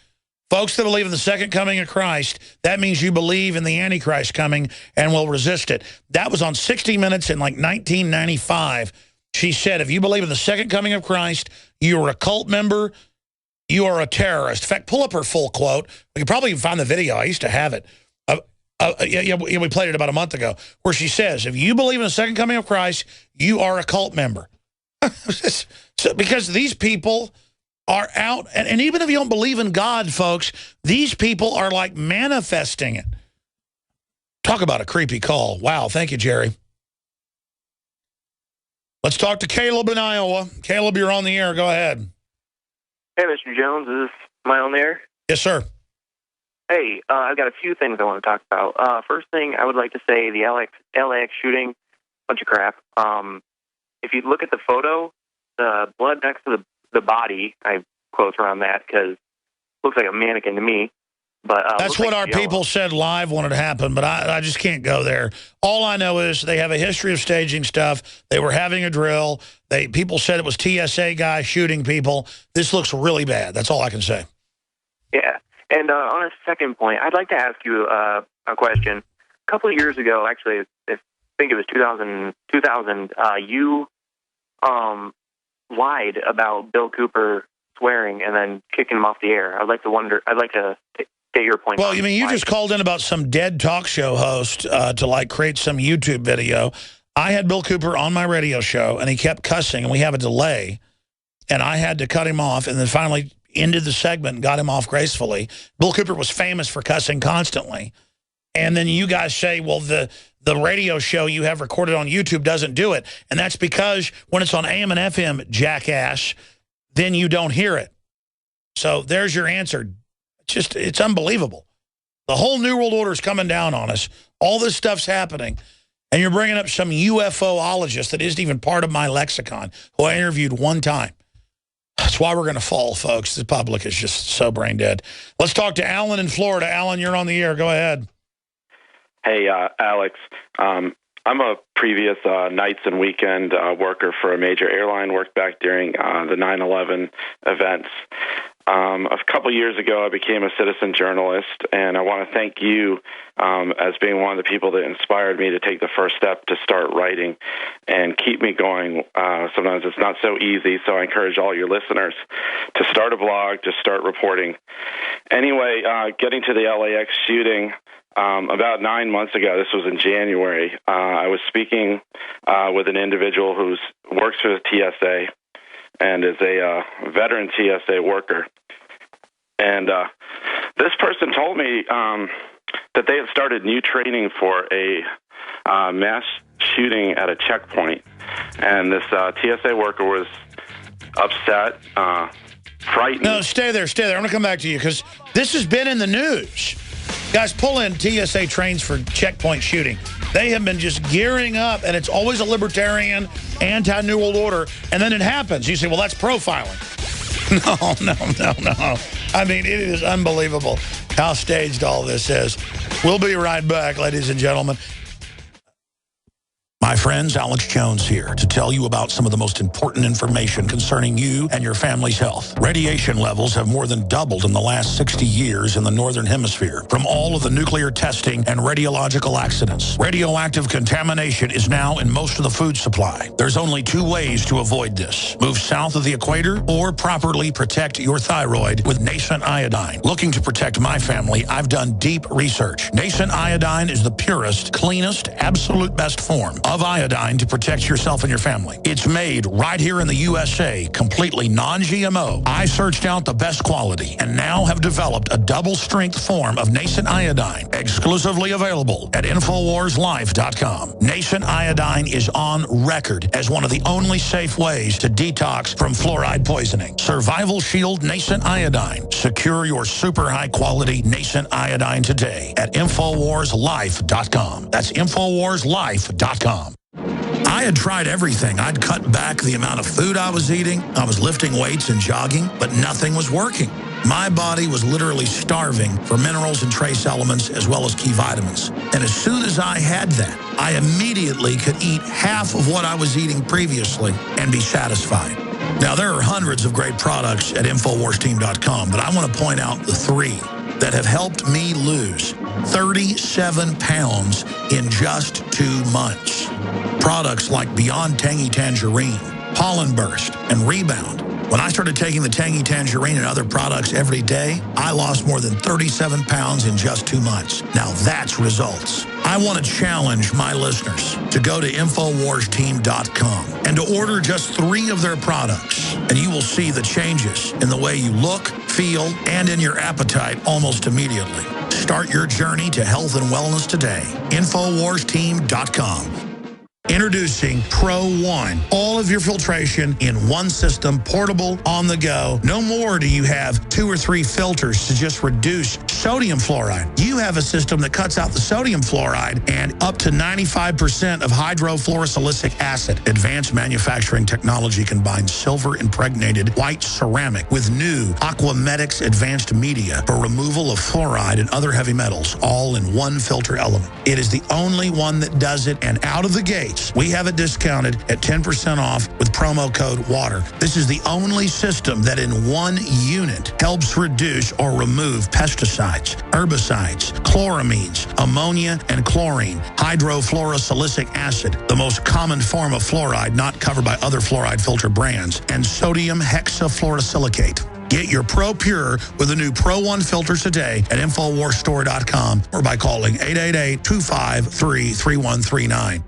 folks that believe in the second coming of Christ. That means you believe in the Antichrist coming and will resist it. That was on 60 Minutes in like 1995. She said, if you believe in the second coming of Christ, you are a cult member, you are a terrorist. In fact, pull up her full quote. We can probably even find the video. I used to have it. We played it about a month ago, where she says, if you believe in the second coming of Christ, you are a cult member. Because these people are out, and even if you don't believe in God, folks, these people are like manifesting it. Talk about a creepy call. Wow, thank you, Jerry. Let's talk to Caleb in Iowa. Caleb, you're on the air. Go ahead. Hey, Mr. Jones, is my own there? Yes, sir. Hey, I've got a few things I want to talk about. First thing, I would like to say the L.A.X shooting, bunch of crap. If you look at the photo, the blood next to the body, I have quotes around that because it looks like a mannequin to me. But that's what our people said live wanted to happen, but I just can't go there. All I know is they have a history of staging stuff. They were having a drill. People said it was t.s.a. guys shooting people. This looks really bad. That's all I can say. Yeah. And on a second point, I'd like to ask you a question. A couple of years ago, actually, I think it was 2000, you lied about Bill Cooper swearing and then kicking him off the air. I'd like to get your point. Well, you mean you just called in about some dead talk show host to like create some YouTube video. I had Bill Cooper on my radio show, and he kept cussing, and we have a delay, and I had to cut him off, and then finally ended the segment and got him off gracefully. Bill Cooper was famous for cussing constantly. And then you guys say, well, the radio show you have recorded on YouTube doesn't do it. And that's because when it's on AM and FM, jackass, then you don't hear it. So there's your answer. It's unbelievable. The whole New World Order is coming down on us. All this stuff's happening. And you're bringing up some UFOologist that isn't even part of my lexicon, who I interviewed one time. That's why we're going to fall, folks. The public is just so brain dead. Let's talk to Alan in Florida. Alan, you're on the air. Go ahead. Hey, Alex. I'm a previous nights and weekend worker for a major airline, worked back during the 9/11 events. A couple years ago, I became a citizen journalist, and I want to thank you as being one of the people that inspired me to take the first step to start writing and keep me going. Sometimes it's not so easy, so I encourage all your listeners to start a blog, to start reporting. Anyway, getting to the L.A.X shooting, about 9 months ago, this was in January, I was speaking with an individual who works for the t.s.a. and is a veteran t.s.a. worker. And this person told me that they had started new training for a mass shooting at a checkpoint. And this t.s.a. worker was upset, frightened. No, stay there. I'm going to come back to you because this has been in the news. Guys, pull in t.s.a. trains for checkpoint shooting. They have been just gearing up, and it's always a libertarian, anti-New World Order, and then it happens. You say, well, that's profiling. No. I mean, it is unbelievable how staged all this is. We'll be right back, ladies and gentlemen. My friends, Alex Jones here to tell you about some of the most important information concerning you and your family's health. Radiation levels have more than doubled in the last 60 years in the Northern Hemisphere from all of the nuclear testing and radiological accidents. Radioactive contamination is now in most of the food supply. There's only two ways to avoid this. Move south of the equator or properly protect your thyroid with nascent iodine. Looking to protect my family, I've done deep research. Nascent iodine is the purest, cleanest, absolute best form of iodine to protect yourself and your family. It's made right here in the USA, completely non-GMO. I searched out the best quality and now have developed a double-strength form of nascent iodine, exclusively available at InfoWarsLife.com. Nascent iodine is on record as one of the only safe ways to detox from fluoride poisoning. Survival Shield Nascent Iodine. Secure your super high-quality nascent iodine today at InfoWarsLife.com. That's InfoWarsLife.com. I had tried everything. I'd cut back the amount of food I was eating. I was lifting weights and jogging, but nothing was working. My body was literally starving for minerals and trace elements as well as key vitamins. And as soon as I had that, I immediately could eat half of what I was eating previously and be satisfied. Now, there are hundreds of great products at InfoWarsTeam.com, but I want to point out the 3 that have helped me lose 37 pounds in just 2 months. Products like Beyond Tangy Tangerine, Pollen Burst, and Rebound. When I started taking the Tangy Tangerine and other products every day, I lost more than 37 pounds in just 2 months. Now that's results. I want to challenge my listeners to go to InfoWarsTeam.com and to order just 3 of their products, and you will see the changes in the way you look, feel, and in your appetite almost immediately. Start your journey to health and wellness today. InfoWarsTeam.com. Introducing Pro One. All of your filtration in one system, portable, on the go. No more do you have 2 or 3 filters to just reduce sodium fluoride. You have a system that cuts out the sodium fluoride and up to 95% of hydrofluorosilicic acid. Advanced manufacturing technology combines silver-impregnated white ceramic with new Aquamedics advanced media for removal of fluoride and other heavy metals, all in one filter element. It is the only one that does it, and out of the gate, we have it discounted at 10% off with promo code WATER. This is the only system that in one unit helps reduce or remove pesticides, herbicides, chloramines, ammonia, and chlorine, hydrofluorosilicic acid, the most common form of fluoride not covered by other fluoride filter brands, and sodium hexafluorosilicate. Get your Pro Pure with the new Pro One filters today at InfoWarsStore.com or by calling 888-253-3139.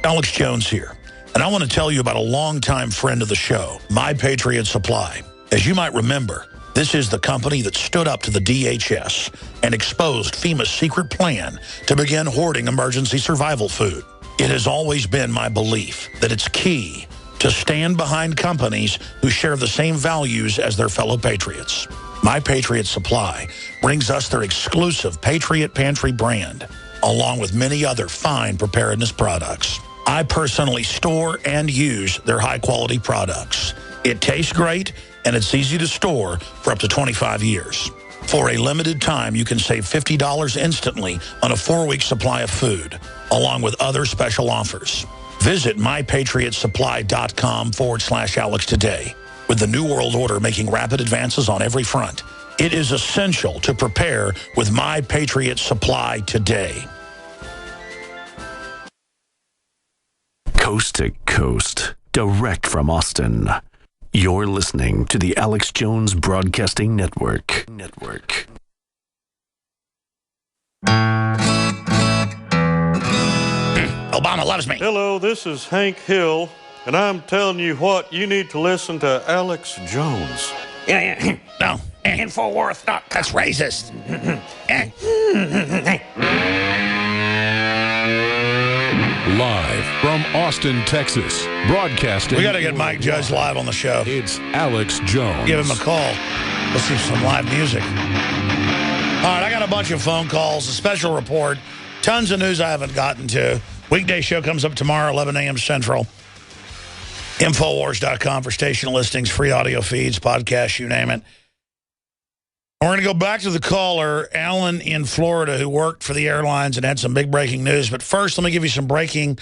Alex Jones here, and I want to tell you about a longtime friend of the show, My Patriot Supply. As you might remember, this is the company that stood up to the DHS and exposed FEMA's secret plan to begin hoarding emergency survival food. It has always been my belief that it's key to stand behind companies who share the same values as their fellow patriots. My Patriot Supply brings us their exclusive Patriot Pantry brand, along with many other fine preparedness products. I personally store and use their high-quality products. It tastes great, and it's easy to store for up to 25 years. For a limited time, you can save $50 instantly on a 4-week supply of food, along with other special offers. Visit mypatriotsupply.com/Alex today. With the New World Order making rapid advances on every front, it is essential to prepare with My Patriot Supply today. Coast to coast, direct from Austin. You're listening to the Alex Jones Broadcasting Network. Obama loves me. Hello, this is Hank Hill, and I'm telling you what, you need to listen to Alex Jones. Yeah. No. InfoWars. No, that's racist. Live from Austin, Texas, broadcasting. We got to get Mike Judge live on the show. It's Alex Jones. Give him a call. Let's see some live music. All right, I got a bunch of phone calls, a special report, tons of news I haven't gotten to. Weekday show comes up tomorrow, 11 a.m. Central. Infowars.com for station listings, free audio feeds, podcasts, you name it. We're going to go back to the caller, Alan in Florida, who worked for the airlines and had some big breaking news. But first, let me give you some breaking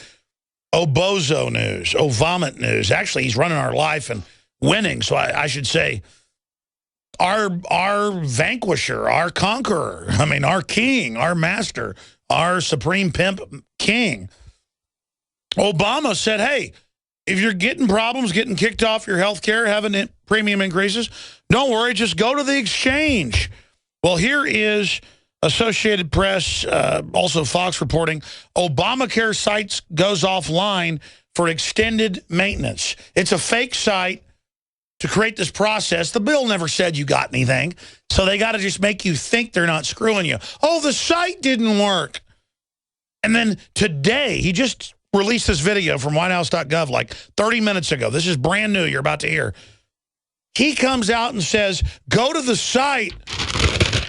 Obozo news, vomit news. Actually, he's running our life and winning, so I should say our vanquisher, our conqueror, I mean, our king, our master, our supreme pimp king. Obama said, hey, if you're getting problems, getting kicked off your health care, having premium increases, don't worry, just go to the exchange. Well, here is Associated Press, also Fox reporting, Obamacare site goes offline for extended maintenance. It's a fake site to create this process. The bill never said you got anything, so they got to just make you think they're not screwing you. Oh, the site didn't work. And then today, he just released this video from whitehouse.gov like 30 minutes ago. This is brand new, you're about to hear. He comes out and says, go to the site.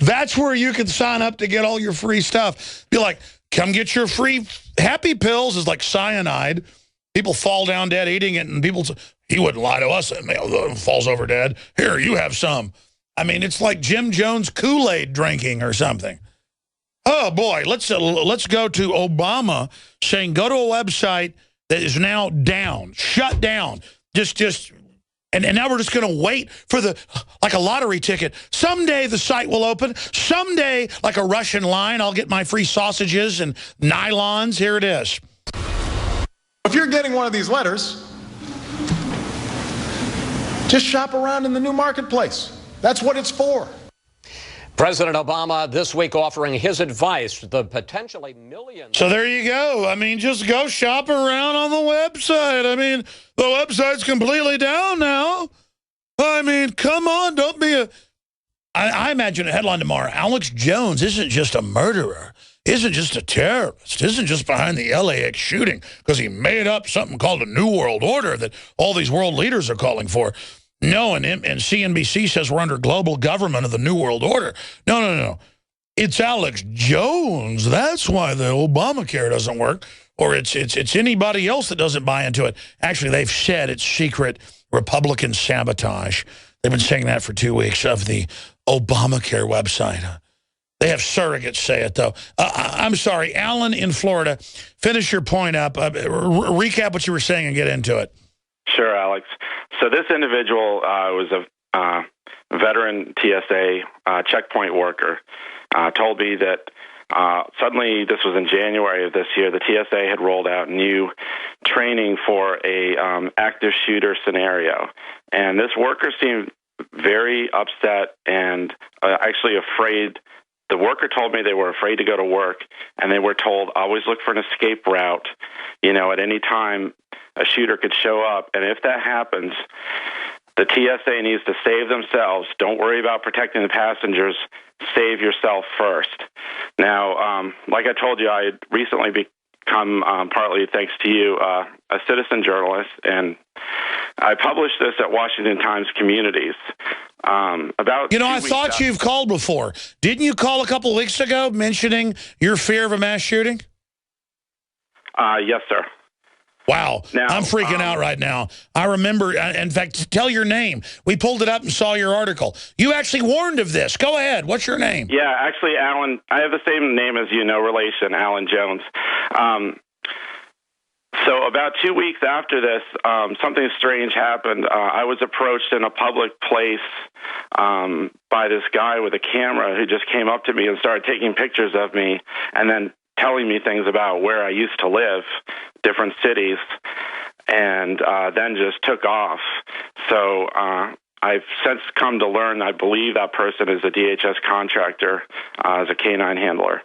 That's where you can sign up to get all your free stuff. Be like, come get your free happy pills. Is like cyanide. People fall down dead eating it, and people, he wouldn't lie to us, and falls over dead. Here, you have some. I mean, it's like Jim Jones Kool-Aid drinking or something. Oh, boy, let's go to Obama saying go to a website that is now down, shut down. And now we're just going to wait for like a lottery ticket. Someday the site will open. Someday, like a Russian line, I'll get my free sausages and nylons. Here it is. If you're getting one of these letters, just shop around in the new marketplace. That's what it's for. President Obama this week offering his advice to the potentially millions. So there you go. I mean, just go shop around on the website. I mean, the website's completely down now. I mean, come on, don't be a... I imagine a headline tomorrow. Alex Jones isn't just a murderer, isn't just a terrorist, isn't just behind the L.A.X. shooting because he made up something called a New World Order that all these world leaders are calling for. No, and CNBC says we're under global government of the New World Order. No. It's Alex Jones. That's why the Obamacare doesn't work. Or it's anybody else that doesn't buy into it. Actually, they've said it's secret Republican sabotage. They've been saying that for 2 weeks of the Obamacare website. They have surrogates say it, though. I'm sorry, Alan in Florida, finish your point up. Recap what you were saying and get into it. Sure, Alex. So this individual was a veteran t.s.a. checkpoint worker. Told me that suddenly, this was in January of this year, the t.s.a. had rolled out new training for a active shooter scenario. And this worker seemed very upset and actually afraid. The worker told me they were afraid to go to work, and they were told, always look for an escape route. At any time, a shooter could show up, and if that happens, the TSA needs to save themselves. Don't worry about protecting the passengers. Save yourself first. Now, like I told you, I had recently become, partly thanks to you, a citizen journalist, and I published this at Washington Times Communities. I thought you've called before. Didn't you call a couple of weeks ago mentioning your fear of a mass shooting? Yes, sir. Wow. Now, I'm freaking out right now. I remember, in fact, tell your name. We pulled it up and saw your article. You actually warned of this. Go ahead. What's your name? Yeah, actually, Alan, I have the same name as you, no relation, Alan Jones. So about 2 weeks after this, something strange happened. I was approached in a public place by this guy with a camera who just came up to me and started taking pictures of me and then telling me things about where I used to live, different cities, and then just took off. So I've since come to learn, I believe that person is a DHS contractor as a canine handler.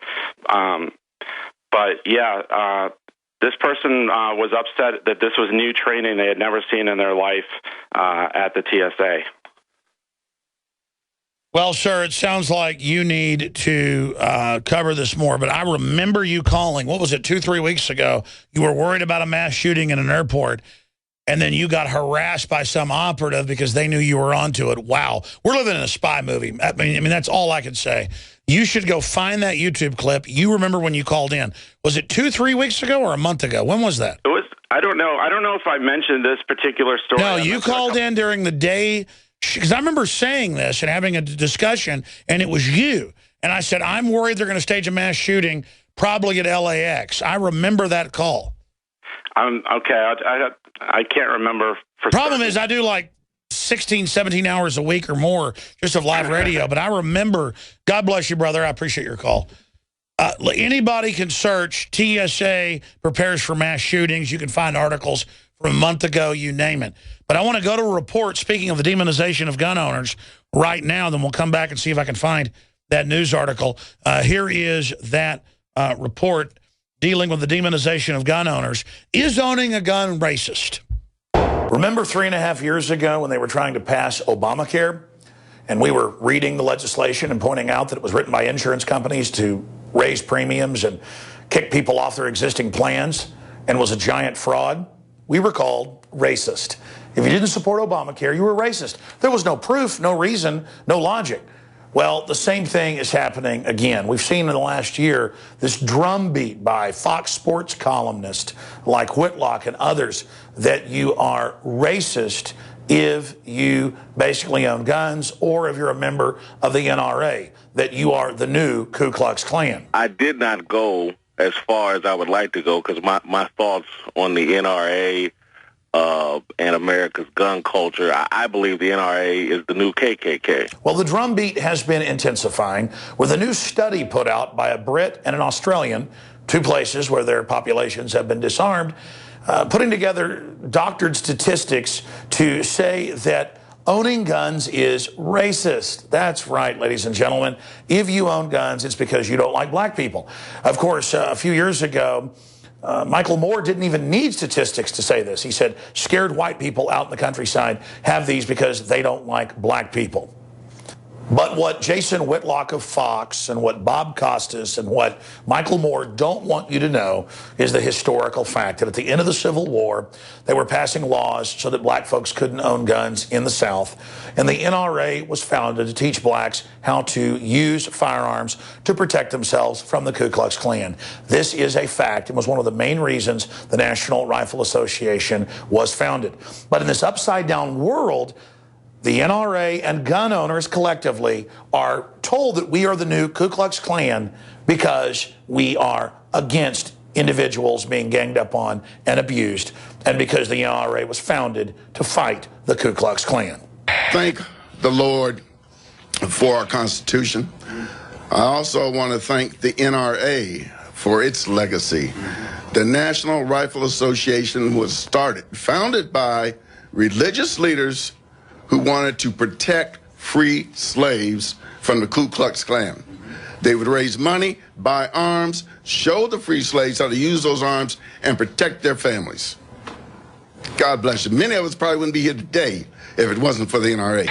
But yeah, this person was upset that this was new training they had never seen in their life at the TSA. Well, sir, it sounds like you need to cover this more. But I remember you calling, what was it, 2-3 weeks ago? You were worried about a mass shooting in an airport, and then you got harassed by some operative because they knew you were onto it. Wow. We're living in a spy movie. I mean, that's all I could say. You should go find that YouTube clip. You remember when you called in. Was it 2-3 weeks ago or a month ago? When was that? It was, I don't know. I don't know if I mentioned this particular story. No, you called in during the day. Because I remember saying this and having a discussion, and it was you. And I said, I'm worried they're going to stage a mass shooting, probably at L.A.X. I remember that call. Okay, I can't remember. Problem is, I do like 16, 17 hours a week or more just of live radio. But I remember, God bless you, brother. I appreciate your call. Anybody can search TSA prepares for mass shootings. You can find articles from a month ago, you name it. But I want to go to a report, speaking of the demonization of gun owners, right now. Then we'll come back and see if I can find that news article. Here is that report dealing with the demonization of gun owners. Is owning a gun racist? Remember 3.5 years ago when they were trying to pass Obamacare? And we were reading the legislation and pointing out that it was written by insurance companies to raise premiums and kick people off their existing plans and was a giant fraud? We were called racist. If you didn't support Obamacare, you were racist. There was no proof, no reason, no logic. Well, the same thing is happening again. We've seen in the last year this drumbeat by Fox Sports columnists like Whitlock and others that you are racist if you basically own guns or if you're a member of the NRA, that you are the new Ku Klux Klan. I did not go as far as I would like to go because my thoughts on the NRA and America's gun culture, I believe the NRA is the new KKK. Well, the drumbeat has been intensifying with a new study put out by a Brit and an Australian, two places where their populations have been disarmed, putting together doctored statistics to say that owning guns is racist. That's right, ladies and gentlemen. If you own guns, it's because you don't like black people. Of course, a few years ago, Michael Moore didn't even need statistics to say this. He said, scared white people out in the countryside have these because they don't like black people. But what Jason Whitlock of Fox and what Bob Costas and what Michael Moore don't want you to know is the historical fact that at the end of the Civil War, they were passing laws so that black folks couldn't own guns in the South. And the NRA was founded to teach blacks how to use firearms to protect themselves from the Ku Klux Klan. This is a fact and was one of the main reasons the National Rifle Association was founded. But in this upside-down world, the NRA and gun owners collectively are told that we are the new Ku Klux Klan because we are against individuals being ganged up on and abused, and because the NRA was founded to fight the Ku Klux Klan. Thank the Lord for our Constitution. I also want to thank the NRA for its legacy. The National Rifle Association was founded by religious leaders who wanted to protect free slaves from the Ku Klux Klan. They would raise money, buy arms, show the free slaves how to use those arms, and protect their families. God bless you. Many of us probably wouldn't be here today if it wasn't for the NRA.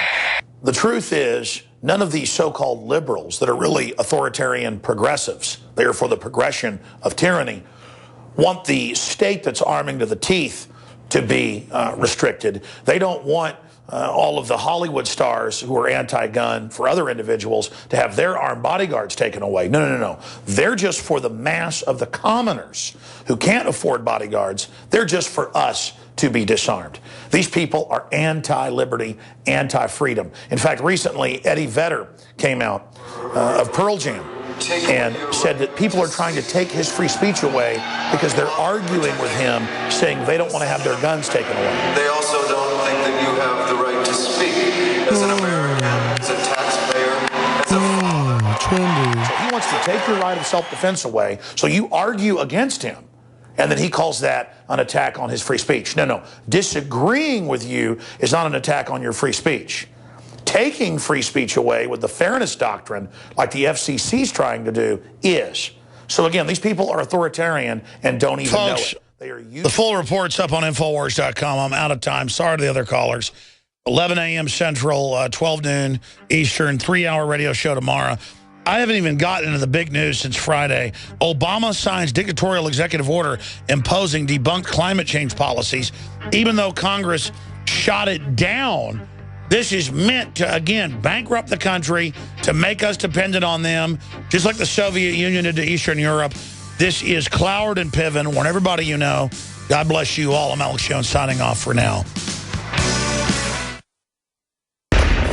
The truth is, none of these so-called liberals that are really authoritarian progressives, they are for the progression of tyranny, want the state that's arming to the teeth to be restricted. They don't want all of the Hollywood stars who are anti-gun for other individuals to have their armed bodyguards taken away. No. They're just for the mass of the commoners who can't afford bodyguards. They're just for us to be disarmed. These people are anti-liberty, anti-freedom. In fact, recently, Eddie Vedder came out of Pearl Jam and said that people are trying to take his free speech away because they're arguing with him, saying they don't want to have their guns taken away. They also don't think that you have the right to speak as an American, as a taxpayer, as a father. So he wants to take your right of self-defense away, so you argue against him. And then he calls that an attack on his free speech. No. Disagreeing with you is not an attack on your free speech. Taking free speech away with the fairness doctrine, like the FCC is trying to do, is. So again, these people are authoritarian and don't even know it. They are the full report's up on Infowars.com. I'm out of time. Sorry to the other callers. 11 a.m. Central, 12 noon Eastern, 3-hour radio show tomorrow. I haven't even gotten into the big news since Friday. Obama signs dictatorial executive order imposing debunked climate change policies, even though Congress shot it down. This is meant to, again, bankrupt the country, to make us dependent on them, just like the Soviet Union did to Eastern Europe. This is Cloward and Piven. Want everybody you know. God bless you all. I'm Alex Jones signing off for now.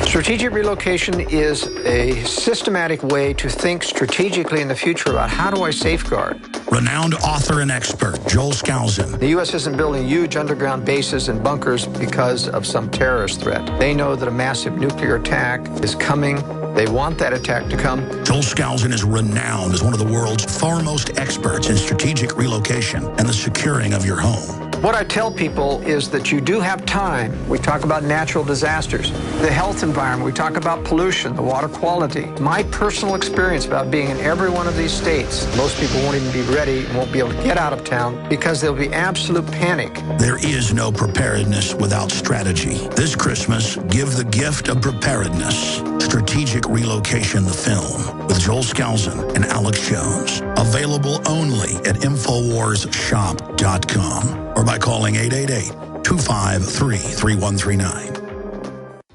Strategic relocation is a systematic way to think strategically in the future about how do I safeguard. Renowned author and expert, Joel Skousen. The U.S. isn't building huge underground bases and bunkers because of some terrorist threat. They know that a massive nuclear attack is coming. They want that attack to come. Joel Skousen is renowned as one of the world's foremost experts in strategic relocation and the securing of your home. What I tell people is that you do have time. We talk about natural disasters, the health environment. We talk about pollution, the water quality. My personal experience about being in every one of these states, most people won't even be ready and won't be able to get out of town because there'll be absolute panic. There is no preparedness without strategy. This Christmas, give the gift of preparedness. Strategic Relocation, the film, with Joel Skousen and Alex Jones. Available only at InfoWarsShop.com or by calling 888 253-3139.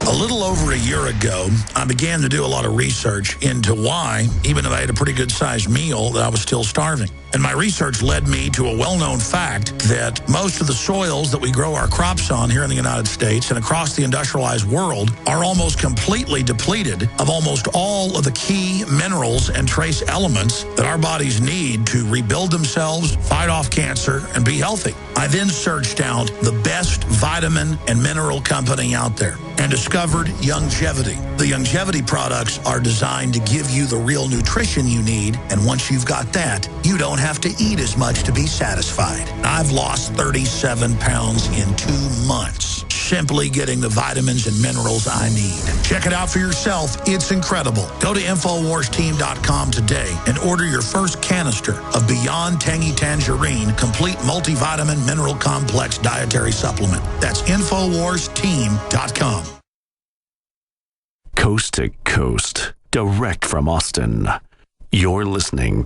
A little over a year ago, I began to do a lot of research into why, even if I had a pretty good-sized meal, that I was still starving. And my research led me to a well-known fact that most of the soils that we grow our crops on here in the United States and across the industrialized world are almost completely depleted of almost all of the key minerals and trace elements that our bodies need to rebuild themselves, fight off cancer, and be healthy. I then searched out the best vitamin and mineral company out there and discovered Longevity. The Longevity products are designed to give you the real nutrition you need, and once you've got that, you don't have to eat as much to be satisfied. I've lost 37 pounds in 2 months, simply getting the vitamins and minerals I need. Check it out for yourself. It's incredible. Go to InfoWarsTeam.com today and order your first canister of Beyond Tangy Tangerine Complete Multivitamin Mineral Complex Dietary Supplement. That's InfoWarsTeam.com. Coast to coast, direct from Austin. You're listening